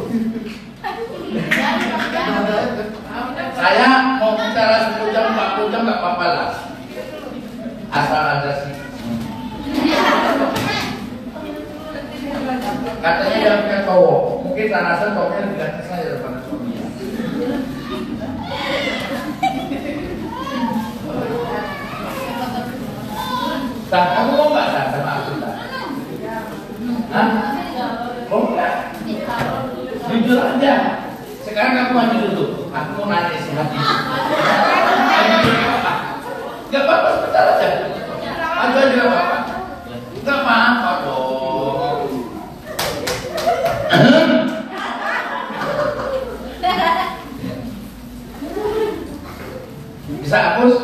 Saya mau bicara 10 jam, 40 jam gak apa-apa lah. Asal ada sih. Katanya dia punya cowok. Mungkin saya rasa cowoknya lebih ganteng saya daripada suaminya. Nah, kamu mau gak sama aku? Hah? Mau gak? Jujur aja. Sekarang kamu maju dulu. Aku mau nanya si hati. Gak apa-apa, sebentar aja. Maju aja gak apa-apa. Gak apa-apa dong. Bisa hapus?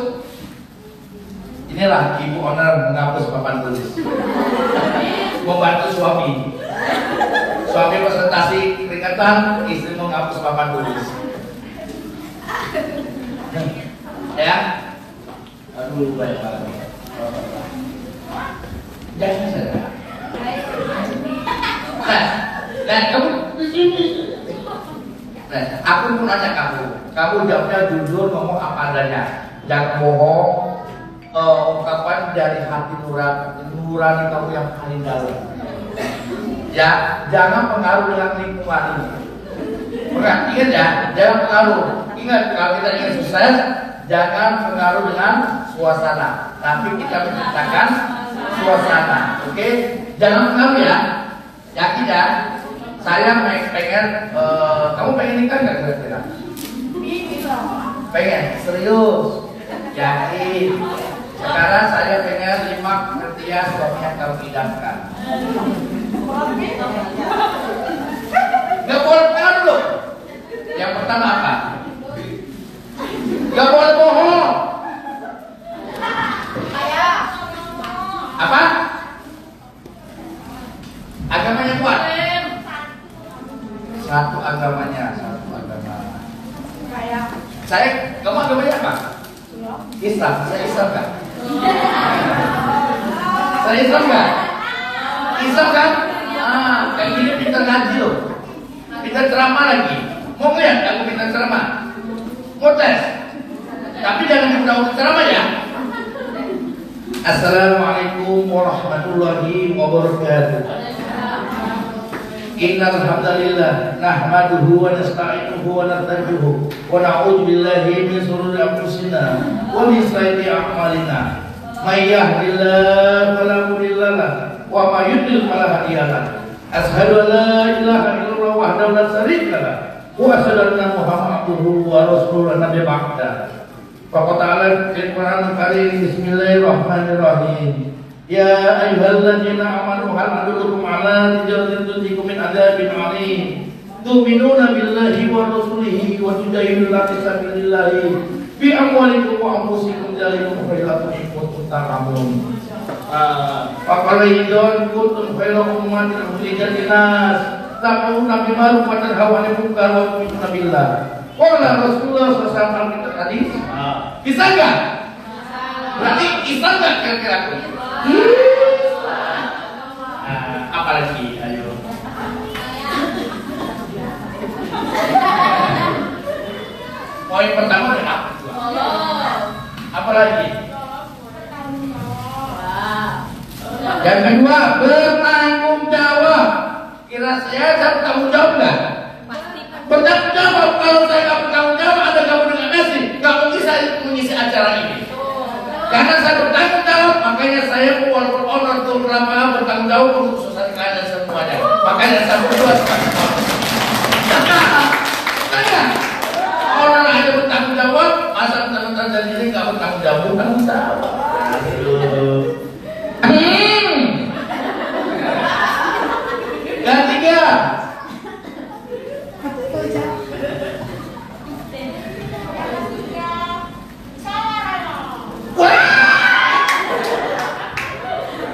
Inilah ibu owner menghapus papan tulis. Membantu suami. Suami presentasi keringetan, istri menghapus papan tulis. Ya, aduh baik banget. Jangan saja. Nah, kamu di sini. Nah, aku pun nanya kamu jawabnya jujur, ngomong apa adanya, jangan bohong. Ungkapan dari hati nurani kamu yang paling dalam. Ya, jangan pengaruh dengan lingkungan ini. Ingat ya, jangan pengaruh. Ingat, kalau kita ingin sukses, jangan pengaruh dengan suasana, tapi kita menciptakan suasana. Oke? Jangan pengaruh ya. Yakin ya? Saya pengen, kamu pengen nikah nggak kira-kira? Pengen, serius, yakin. Sekarang saya pengen 5 kriteria suami yang kamu idamkan. Gak boleh pengaruh loh. Yang pertama apa? Gak boleh bohong. Apa? Agamanya kuat. Satu agamanya, satu agama. Kayak Kamu agamanya apa? Islam. Saya Islam kan? Saya Islam kan? Islam kan? Kayak gini pintar ngaji loh. Pintar ceramah lagi. Mau lihat aku pintar ceramah? Mau tes? Tapi jangan diundang ceramah ya. Assalamualaikum warahmatullahi wabarakatuh. Innal hamdalillah nahmaduhu wa nasta'inuhu wa nastaghfiruh wa na'udzu billahi min shururi anfusina wa min sayyiati a'malina. May yahdihillahu fala mudilla lahu wa may yudlil fala hadiya lahu. Asyhadu an la ilaha illallah wahdahu la syarika lahu wa asyhadu anna Muhammadan wa rasuluhu nabiyya ba'da. Faqad ta'ala fil Qur'anil Karim bismillahirrahmanirrahim. Ya ayyuhalladzina amanu hal adullukum ala tijaratin tunjikum min adzabin 'alim. Tu'minuna billahi wa rasulihi wa tujahiduna fi sabilillah bi amwalikum wa anfusikum dzalikum khairun in kuntum ta'lamun. Faqala idon kuntum khairu ummatin ukhrijat linnas ta'muruna bil ma'ruf wa tanhauna 'anil munkar wa tu'minuna billah. Qala Rasulullah sallallahu alaihi wasallam hadis. Bisa enggak? Berarti Islam enggak kira-kira? Apalagi, ayo. Poin pertama adalah apalagi? Yang kedua, bertanggung jawab. Kira saya bertanggung jawab nggak? Bertanggung jawab. Kalau saya nggak bertanggung jawab, ada kamu dengan nasi, nggak mungkin saya mengisi acara ini. Karena saya bertanggung jawab, makanya saya walaupun honor untuk berapa bertanggung jawab untuk sosial kalian semuanya. Makanya saya berdoa sekali. Makanya orang aja bertanggung jawab, masa teman-teman dari sini nggak bertanggung jawab, bertanggung jawab. Yang tiga.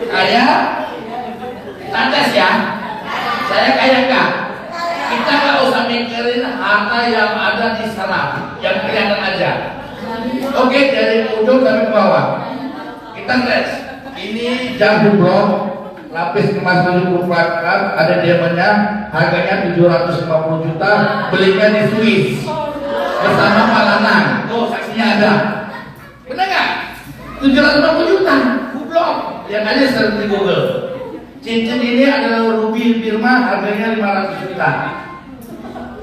Saya tandas ya. Saya kayak enggak. Kita nggak usah mikirin harta yang ada di sana, yang kelihatan aja. Oke, dari ujung sampai ke bawah. Kita tes. Ini jam blok, lapis kemas 74 gram, ada diamondnya, harganya 750 juta, belinya di Swiss bersama Pak Lanang. Tuh saksinya ada. Benar nggak? 750 juta, blok. Yang aja sering di Google. Cincin ini adalah ruby firma, harganya 500 juta.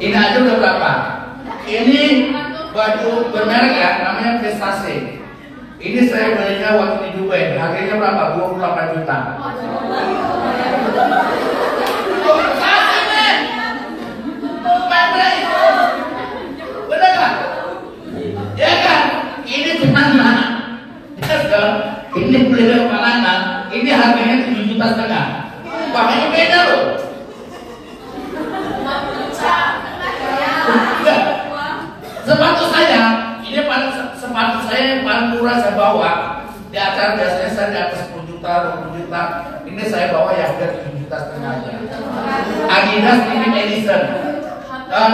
Ini aja udah berapa? Ini baju bermerek ya, namanya Versace. Ini saya belinya waktu di Dubai, harganya berapa? 28 juta. Versace men, bener kan? Ya kan? Ini cuma ini beli Malana, ini harganya 7,5 juta. Makanya beda loh. Sepatu saya, ini sepatu saya yang paling murah saya bawa di acara biasanya saya di atas 10 juta, 20 juta. Ini saya bawa ya harga 7,5 juta aja. Adidas ini Edison.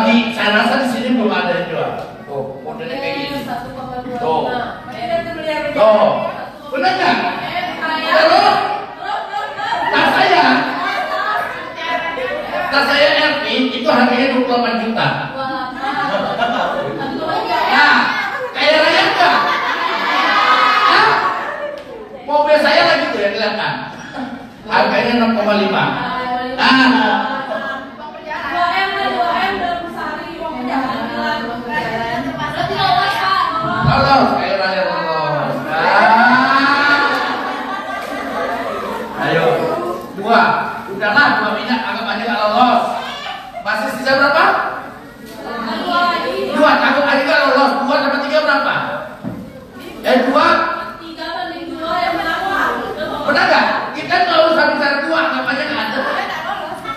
Di sana di sini belum ada yang jual. Tuh, modelnya kayak gini. Tuh. Tuh. Benar nggak? Terus tas saya LV itu harganya 28 juta. Nah, kaya raya nggak? Mobil saya lagi tuh yang kelihatan. Harganya 6,5. Nah, lolos, kaya raya lolos. Ayo, dua. Udahlah, 2 minyak anggap aja nggak lolos. Masih sisa berapa? 2, anggap aja nggak lolos. 2 sama 3 berapa? 2. 3/2 yang berapa? Benar nggak? Kita nggak usah bicara 2, anggap aja nggak ada.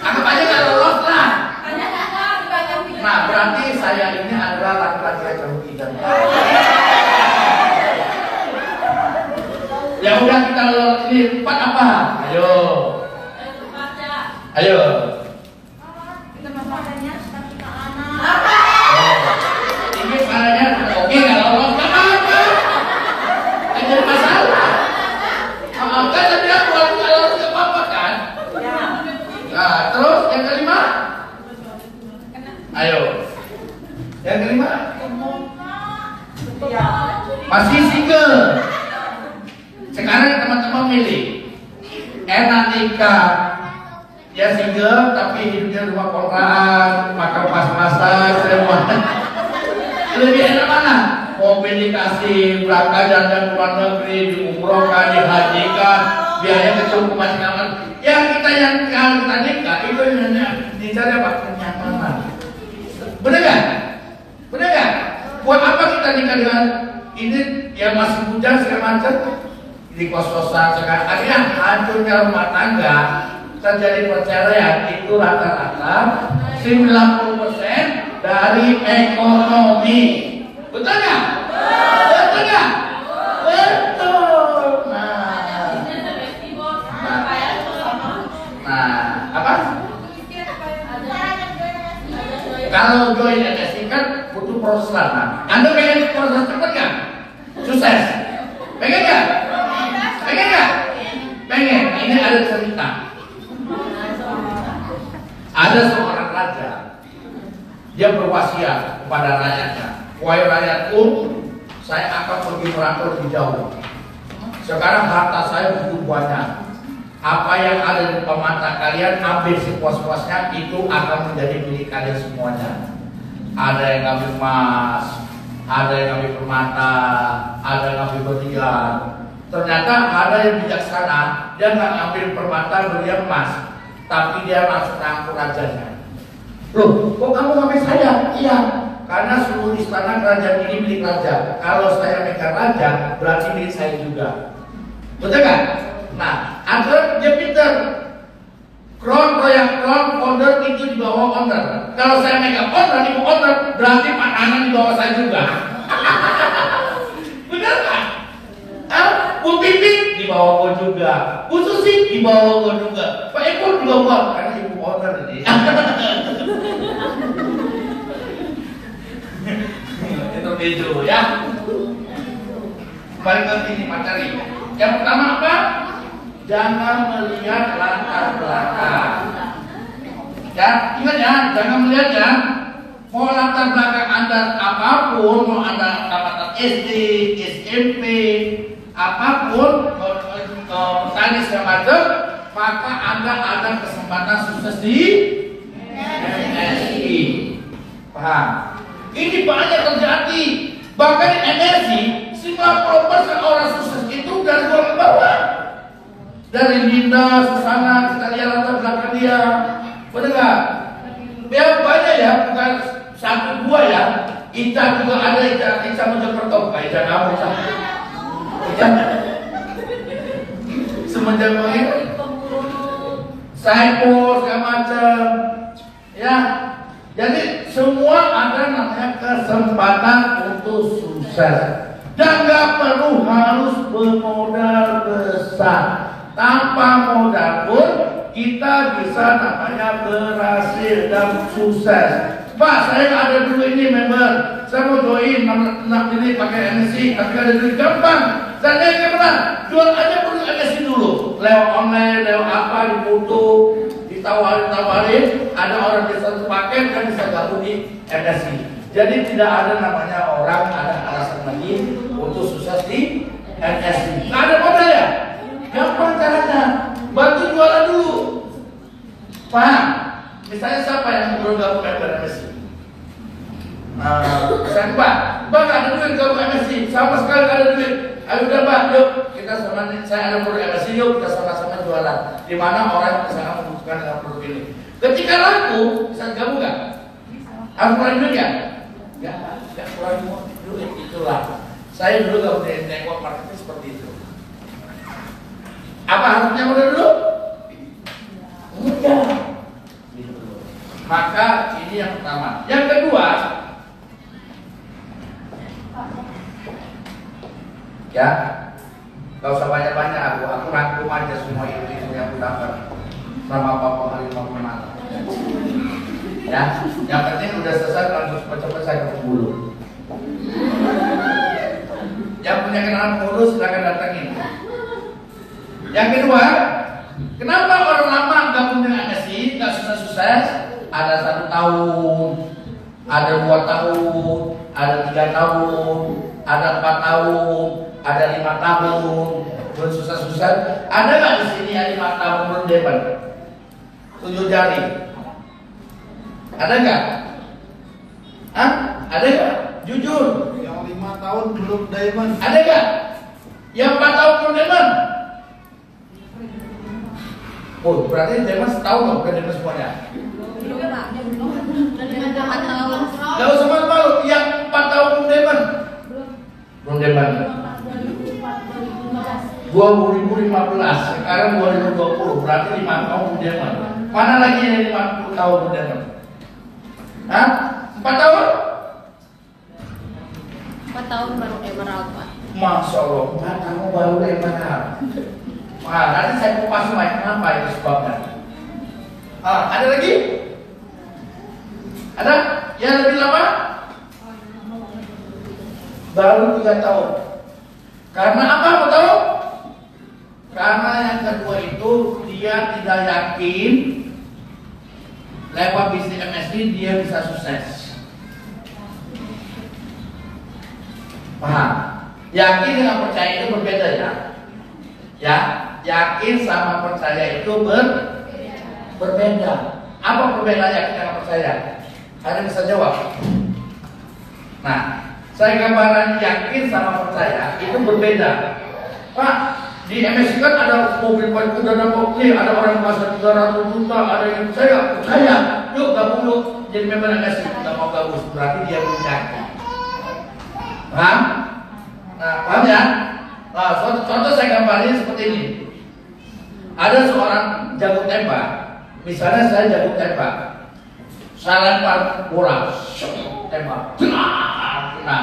Anggap aja nggak lolos lah. Nah, berarti saya ini adalah laki-laki yang merugikan. Ya udah kita lolos ini 4 apa? Ayo. Ayo. Sekarang teman-teman milih, enak nikah, ya single tapi hidupnya rumah kontrakan, makan pas-pasan, semua. Lebih enak mana? Mobil dikasih, berangkat jalan ke luar negeri, diumrohkan, dihajikan, biaya kecil masing-masing. Yang kita nikah itu dicari apa? Kenyamanan. Benar kan? Benar kan? Buat apa kita nikah dengan ini yang masih hujan segala macam? Di kos-kosan sekarang akhirnya hancurnya rumah tangga, terjadi perceraian itu rata-rata 90% dari ekonomi. Betul nggak? Betul nggak? Betul. Nah, apa? Kalau join MSI kan butuh proses lama. Anda pengen proses cepat nggak? Sukses? Pengen nggak? Pengen nggak? Pengen. Ini ada cerita. Ada seorang raja. Dia berwasiat kepada rakyatnya. Wahai rakyatku, saya akan pergi merantau lebih jauh. Sekarang harta saya begitu banyak. Apa yang ada di depan mata kalian, ambil sepuas-puasnya, itu akan menjadi milik kalian semuanya. Ada yang ngambil emas, ada yang ngambil permata, ada yang ngambil berlian. Ternyata ada yang bijaksana, dia nggak ngambil permata, berlian, emas, tapi dia langsung nangkut rajanya. Loh, kok kamu ngambil saya? Iya, karena seluruh istana kerajaan ini milik raja. Kalau saya pegang raja, berarti milik saya juga. Betul kan? Nah, agar dia pintar. Crown, royal crown, founder itu di bawah owner. Kalau saya megang owner, ibu owner, berarti makanan di bawah saya juga. Benar kan? Bu Pipi di bawah gua juga, Bu Susi di bawah gua juga, Pak Eko di bawah, karena ibu owner ini. Itu ya. Balik ke ini materi. Yang pertama apa? Jangan melihat latar belakang. Ya, ingat ya, jangan melihat ya. Mau latar belakang Anda apapun, mau Anda tamat SD, SMP, apapun, tadi segala macam, maka Anda ada kesempatan sukses di MSI. Paham? Ini banyak terjadi. Bahkan di MSI, 90% orang sukses itu dari luar ke bawah. Dari Linda, Susana, kita lihat latar belakang dia. Benar nggak? Ya banyak ya, bukan satu dua ya. Ica juga ada, Ica Mojokerto, bukan Ica kamu, Ica. Semenjak ini, Saipul segala macam, ya. Jadi semua ada namanya kesempatan untuk sukses. Dan nggak perlu harus bermodal besar. Tanpa modal pun kita bisa namanya berhasil dan sukses. Pak, saya nggak ada dulu ini member. Saya mau join nak ini pakai MSI, tapi ada duit gampang. Dan yang benar, jual aja perlu MSI dulu. Lewat online, lewat apa, difoto, ditawarin, ada orang bisa pakai dan bisa gabung di MSI. Jadi tidak ada namanya orang ada alasan lagi untuk sukses di MSI. Nggak ada modal ya? Gampang caranya, bantu jualan dulu. Paham? Misalnya siapa yang belum gabung member MSI? Misalnya Pak nggak ada duit gabung MSI, sama sekali nggak ada duit. Ayo udah Pak, yuk kita sama, saya ada produk MSI, yuk kita sama-sama jualan. Di mana orang yang sangat membutuhkan dengan produk ini. Ketika laku, bisa gabung nggak? Harus mulai duit ya? Nggak mulai duit, itulah. Saya dulu gabung di network marketing seperti itu. Apa harusnya modal dulu? Enggak. Maka ini yang pertama. Yang kedua, ya, gak usah banyak-banyak aku rangkum aja semua ilmu yang aku dapat sama Bapak Halimah Pemata. Ya, yang penting udah selesai langsung cepat-cepat saya ke Bulu. Yang punya kenalan pengurus silakan datangin. Yang kedua, kenapa orang lama gabung dengan MSI nggak sukses? Ada 1 tahun, ada 2 tahun, ada 3 tahun, ada 4 tahun, ada 5 tahun. Bersusah-susah. Ada nggak di sini yang 5 tahun belum debat? 7 jari. Ada nggak? Hah? Ada nggak? Jujur. Yang 5 tahun belum diamond. Ada nggak? Yang 4 tahun belum debat? Oh, berarti debat setahun loh, bukan debat semuanya. Gak usah malu-malu. Yang 4 tahun belum debat? Belum debat. 2015, sekarang 2020, berarti 5 tahun belum debat. Mana lagi yang 50 tahun belum debat? Hah? 4 tahun? 4 tahun baru emerald, Pak. Masya Allah, 4 tahun baru emerald. Wah, nanti saya kupas semua, kenapa itu sebabnya? Ada lagi? Ada? Yang lebih lama? Baru 3 tahun. Karena apa? Mau tahu? Karena yang kedua itu dia tidak yakin lewat bisnis MSD dia bisa sukses. Paham? Yakin dengan percaya itu berbeda ya. Ya, yakin sama percaya itu berbeda. Apa perbedaan yakin dengan percaya? Ada bisa jawab. Nah, saya gambaran yakin sama percaya itu berbeda. Pak, di MSC kan ada mobil pakai dana mobil, ada orang pasar 300 juta, ada yang percaya. Yuk gabung yuk jadi member MSC. Kita mau gabung, berarti dia belum yakin. Paham? Nah, paham ya? Nah, contoh saya gambarin seperti ini. Ada seorang jago tembak. Misalnya saya jago tembak. Saya lempar bola, tembak, kena.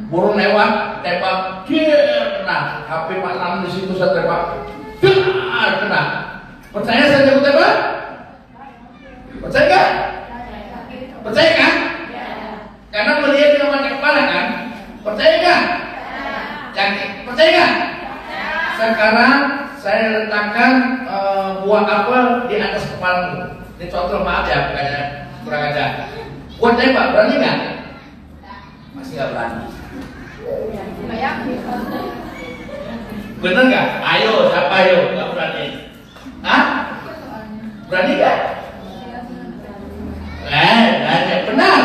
Burung lewat, tembak, kena. HP Pak Lam di situ saya tembak, kena. Percaya saya jago tembak? Percaya nggak? Percaya kan? Karena melihat dengan mata kepala kan? Percaya nggak? Yakin? Percaya nggak? Sekarang saya letakkan buah apel di atas kepalamu. Ini contoh, maaf ya, bukannya kurang ajar. Buat tembak, berani nggak? Masih nggak berani. Bener nggak? Ayo, siapa ayo? Nggak berani. Hah? Berani nggak? Berani, benar.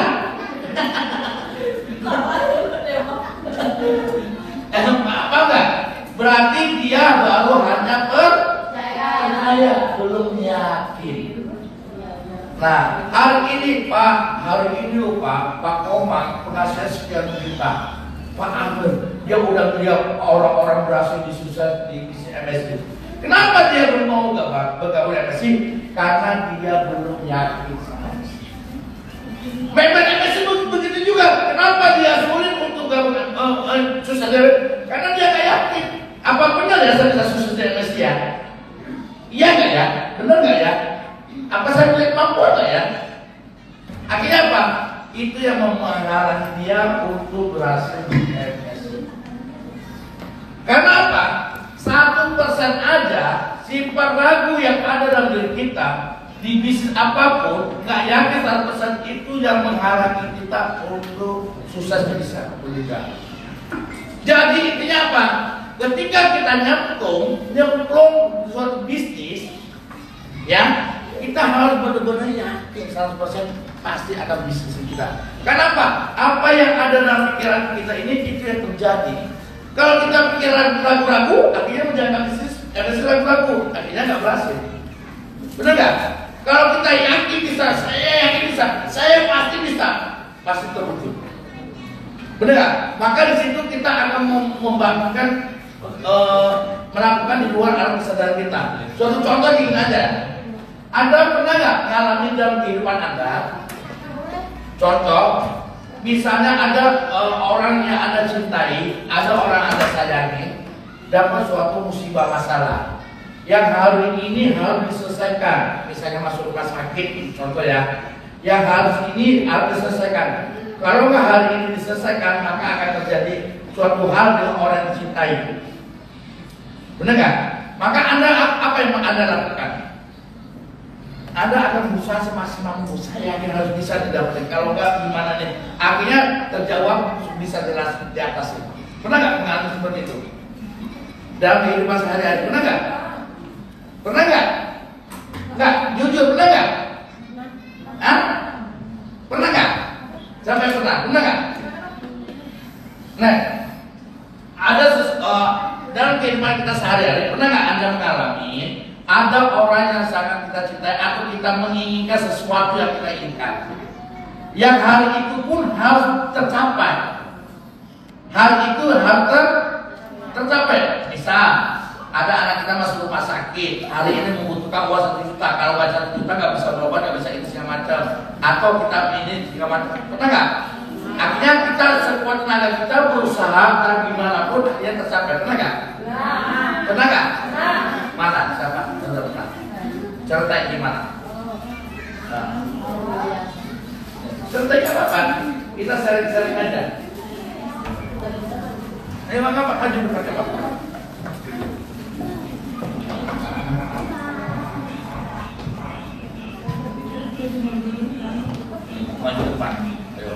Apa enggak? Berarti dia baru hanya percaya, belum yakin. Nah, hari ini Pak Komang penghasilan sekian juta. Pak Amir, dia udah lihat orang-orang berhasil di sukses di MSC. Kenapa dia belum mau bergabung MSC? Karena dia belum yakin sama MSC. Member MSC begitu juga. Kenapa dia sulit untuk gabung sukses? Karena dia nggak yakin. Apa benar ya saya bisa sukses di MSC ya? Iya nggak ya? Benar nggak ya? Apa saya punya kemampuan nggak ya? Akhirnya apa? Itu yang menghalangi dia untuk berhasil di MSC. Karena apa? 1% aja sifat ragu yang ada dalam diri kita di bisnis apapun, nggak yakin 1% itu yang menghalangi kita untuk sukses bisa berjalan. Jadi intinya apa? Ketika kita nyemplung suatu bisnis, ya kita harus benar-benar yakin 100% pasti akan bisnis kita. Kenapa? Apa yang ada dalam pikiran kita ini itu yang terjadi. Kalau kita pikiran ragu-ragu, akhirnya menjalankan bisnis, ada ragu-ragu, akhirnya nggak berhasil. Benar nggak? Kalau kita yakin bisa, saya yakin bisa, saya pasti bisa, pasti terwujud. Benar nggak? Maka di situ kita akan membangunkan, melakukan di luar alam kesadaran kita. Suatu contoh gini aja. Anda pernah nggak ngalamin dalam kehidupan Anda? Contoh, misalnya ada orang yang Anda cintai, ada orang Anda sayangi, dapat suatu musibah masalah yang hari ini harus diselesaikan. Misalnya masuk rumah sakit, contoh ya, yang harus ini harus diselesaikan. Kalau nggak hari ini diselesaikan, maka akan terjadi suatu hal dengan orang yang dicintai. Benar nggak? Maka Anda apa yang Anda lakukan? Anda akan berusaha semaksimal mungkin. Saya yakin harus bisa didapatkan. Kalau enggak gimana nih? Akhirnya terjawab bisa jelas di atas itu. Pernah nggak mengalami seperti itu? dalam kehidupan sehari-hari? Pernah nggak? Pernah nggak? Nggak, jujur pernah nggak? Hah? Pernah nggak? Sampai pernah? Pernah nggak? Nah, ada dalam kehidupan kita sehari-hari, pernah nggak Anda mengalami ada orang yang sangat kita cintai atau kita menginginkan sesuatu yang kita inginkan, yang hal itu pun harus tercapai. Hal itu harus tercapai. Misal ada anak kita masuk rumah sakit, hari ini membutuhkan uang 1 juta. Kalau uang 1 juta nggak bisa berobat, nggak bisa ini segala macam, atau kita ini segala macam. Pernah nggak? Akhirnya kita sekuat tenaga kita berusaha dan gimana pun akhirnya tercapai. Pernah nggak? Pernah nggak? Mana? Siapa? Pernah. Ceritain gimana? Nah. Ceritain apa? Kita sering-sering aja. Emang apa? Maju depan coba. Maju depan. Ayo.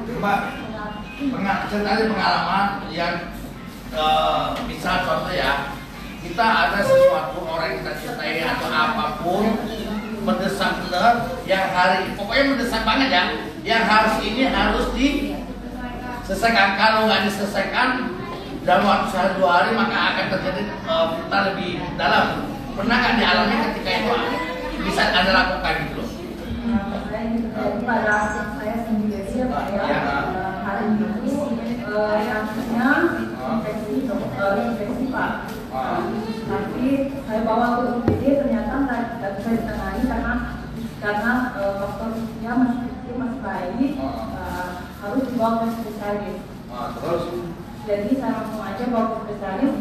Coba ceritanya pengalaman yang misal contoh ya, kita ada sesuatu orang yang kita cintai atau apapun mendesak benar yang hari pokoknya mendesak banget ya, yang harus ini harus diselesaikan. Kalau nggak diselesaikan dalam waktu sehari 2 hari maka akan terjadi kita lebih dalam. Pernah nggak dialami ketika itu bisa Anda lakukan gitu loh? Pada saya sendiri ya Pak ya, hari ini kasusnya infeksi Pak. Tapi saya bawa ke UGD ternyata tidak bisa ditangani karena faktor usia masih kecil, masih bayi, harus dibawa ke spesialis. Terus? Jadi saya langsung aja bawa ke spesialis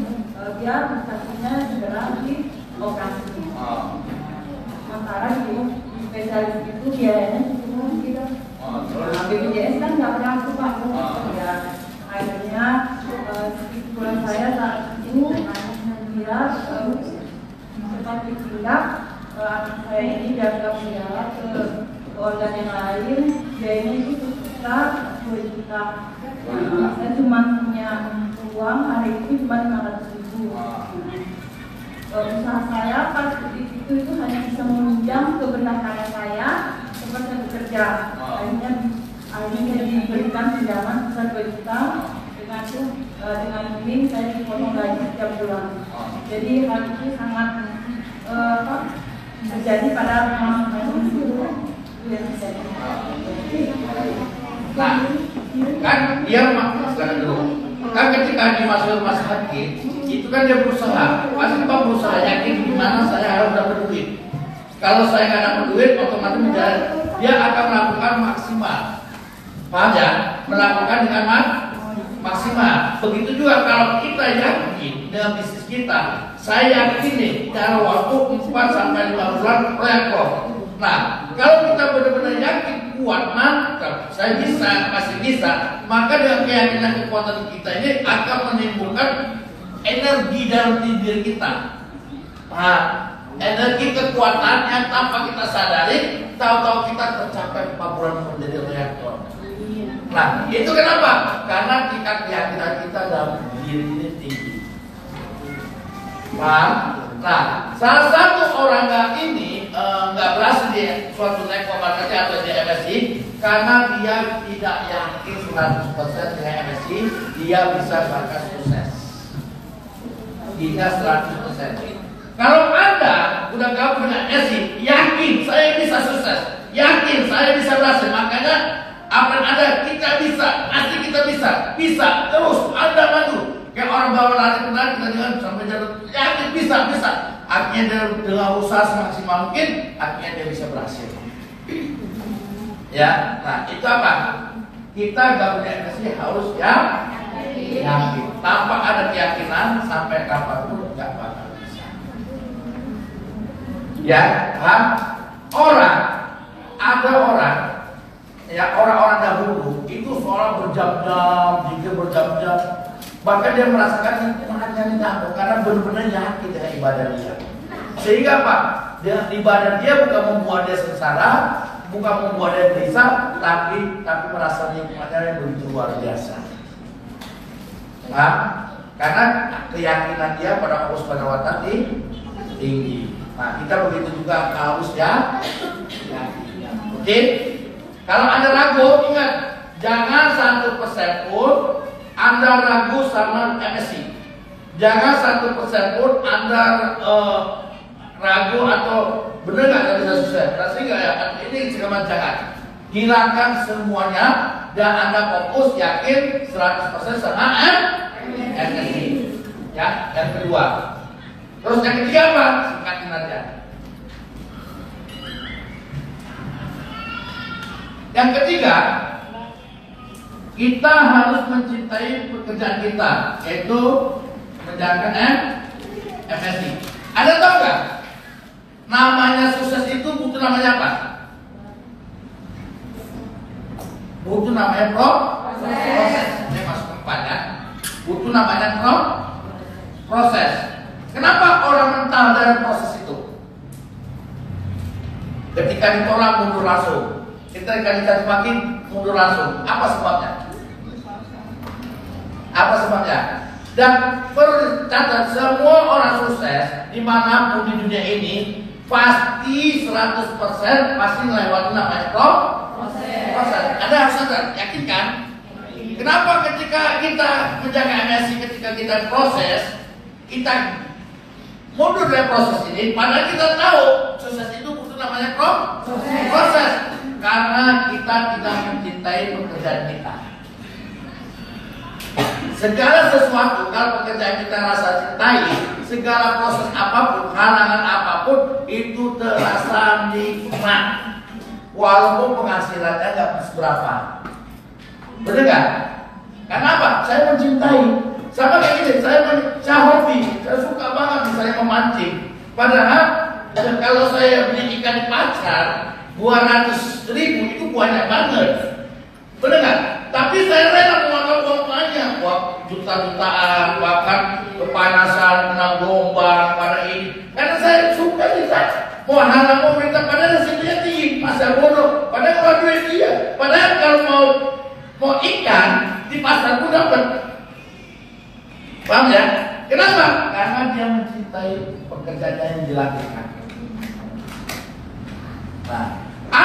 biar kakinya segera dioperasi. Sementara di spesialis itu biayanya cuma gitu. BPJS kan nggak pernah aku Pak. Ya, akhirnya kesimpulan saya saat itu dia cepat ditindak, anak saya ini gagal menjalan ke organ yang lain, biayanya itu sekitar 2 juta. Saya cuma punya uang hari ini cuma 500.000. Usaha saya pas itu hanya bisa menunjang keberlangganan saya seperti bekerja. Akhirnya diberikan pinjaman sebesar 2 juta. Dengan ini saya dipotong gaji setiap bulan. Jadi hal itu sangat terjadi pada orang Nah, kan dia silakan dulu. Kan ketika dimasuk rumah sakit, itu kan dia berusaha. Pasti Pak berusaha yakin gimana saya harus dapat duit. Kalau saya nggak dapat duit, otomatis menjadi dia akan melakukan maksimal. Paham ya? Melakukan dengan maksimal. Begitu juga kalau kita yakin dengan bisnis kita, saya yakin nih dalam waktu 4 sampai 5 bulan proyek. Nah, kalau kita benar-benar yakin kuat, mantap, saya bisa, pasti bisa, maka dengan keyakinan kekuatan kita ini akan menimbulkan energi dalam diri kita. Nah, energi kekuatan yang tanpa kita sadari, tahu-tahu kita tercapai 4 bulan menjadi reaktor. Nah, itu kenapa? Karena tingkat keyakinan kita dalam diri ini tinggi. Paham? Nah, salah satu orang ini nggak berhasil di suatu neko marketing atau di MSI karena dia tidak yakin 100% dengan MSI dia bisa bakal sukses. Tidak 100%. Kalau Anda udah gabung dengan MSI, yakin saya bisa sukses, yakin saya bisa berhasil, makanya apa yang ada kita bisa, pasti kita bisa terus Anda maju. Kayak orang bawa lari kita jangan sampai jatuh, yakin bisa. Akhirnya dengan usaha semaksimal mungkin, akhirnya dia bisa berhasil. Ya, nah itu apa? Kita gabung MSI harus yakin. Tanpa ada keyakinan sampai kapanpun nggak bakal bisa. Ya, paham? Ada orang, ya orang-orang dahulu itu sholat berjam-jam, zikir berjam-jam, bahkan dia merasakan nikmatnya ditambah karena benar-benar yakin dengan ibadah dia. Sehingga apa? Dengan ibadah dia bukan membuat dia sengsara, bukan membuat dia gelisah, tapi merasa nikmatnya yang begitu luar biasa. Paham? Karena keyakinan dia pada Allah Subhanahu wa Ta'ala tinggi. Nah, kita begitu juga harus ya. Oke? Kalau Anda ragu, ingat, jangan 1% pun Anda ragu sama MSI. Jangan 1% pun Anda ragu atau benar nggak bisa sukses. Pasti nggak ya? Ini segala jangan. Hilangkan semuanya dan Anda fokus yakin 100% sama MSI. Ya, yang kedua. Terus yang ketiga apa? Singkatin aja. Yang ketiga, kita harus mencintai pekerjaan kita, yaitu menjalankan MSI. Anda tahu nggak? Namanya sukses itu butuh namanya apa? Butuh namanya proses. Ini masuk tempat ya. Butuh namanya proses. Kenapa orang mental dari proses itu? Ketika ditolak mundur langsung, ketika dikasih makin mundur langsung. Apa sebabnya? Apa sebabnya? Dan perlu dicatat, semua orang sukses dimanapun di dunia ini pasti 100% pasti melewati namanya proses. Anda harus sadar, yakin kan? Kenapa ketika kita menjaga MSI, ketika kita proses, kita mundur dari proses ini, padahal kita tahu sukses itu butuh namanya proses. Karena kita tidak mencintai pekerjaan kita. Segala sesuatu, kalau pekerjaan kita rasa cintai, segala proses apapun, halangan apapun, itu terasa nikmat. Walaupun penghasilannya nggak seberapa. Benar nggak? Karena apa? Saya mencintai. Sama kayak gini, saya hobi, saya suka banget misalnya memancing. Padahal kalau saya beli ikan di pasar 200.000 itu banyak banget, benar nggak? Tapi saya rela mengeluarkan uang banyak, juta-jutaan, bahkan kepanasan, menang gelombang pada ini. Karena saya suka sih, mau halang pemerintah, padahal resikonya tinggi, masa bodoh. Padahal kalau duit dia, padahal kalau mau ikan di pasar pun dapat. Paham ya? Kenapa? Karena dia mencintai pekerjaannya yang dilakukan. Nah,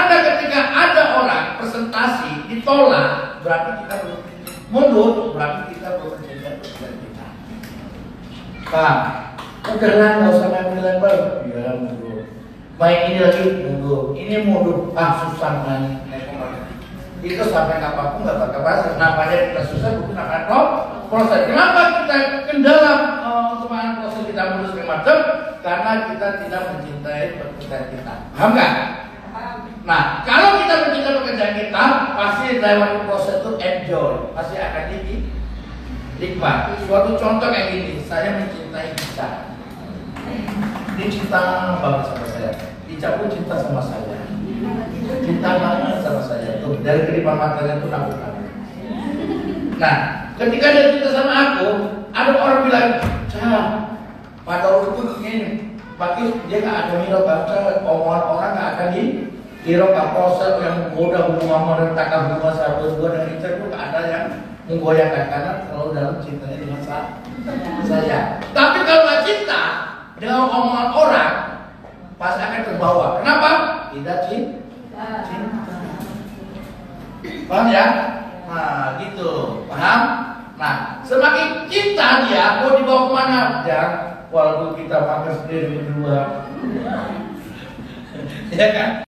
ketika ada orang presentasi ditolak, berarti kita belum mundur, berarti kita belum mencintai pekerjaan kita. Paham? Udahlah, nggak usah main lebar. Ya mundur. Main ini lagi mundur. Ini mundur. Susah main. Itu sampai kapanpun nggak bakal berhasil. Namanya kita susah, bukan namanya proses. Kenapa kita kendala untuk proses kita mundur segala macam? Karena kita tidak mencintai pekerjaan kita. Paham nggak? Nah, kalau kita mencintai pekerjaan kita, pasti lewat proses itu enjoy, pasti akan nikmat. Suatu contoh kayak gini, saya mencintai Ica. Dia cinta banget sama saya. Ica pun cinta sama saya. Cinta banget sama saya. Tuh, dari kedua matanya itu lakukan. Nah, ketika dia cinta sama aku, ada orang bilang, pada waktu itu begini, pasti dia nggak ada mira baca omongan orang nggak akan kira proses yang menggoda hubungan merentakan hubungan sahabat dua dan Ica itu nggak ada yang menggoyahkan karena selalu dalam cintanya dengan saya. Tapi kalau nggak cinta dengan omongan orang, pasti akan terbawa. Kenapa? Tidak cinta. Paham ya? Nah, gitu. Paham? Nah, semakin cinta dia, mau dibawa kemana? Jangan, walaupun kita makan sendiri berdua. Ya kan?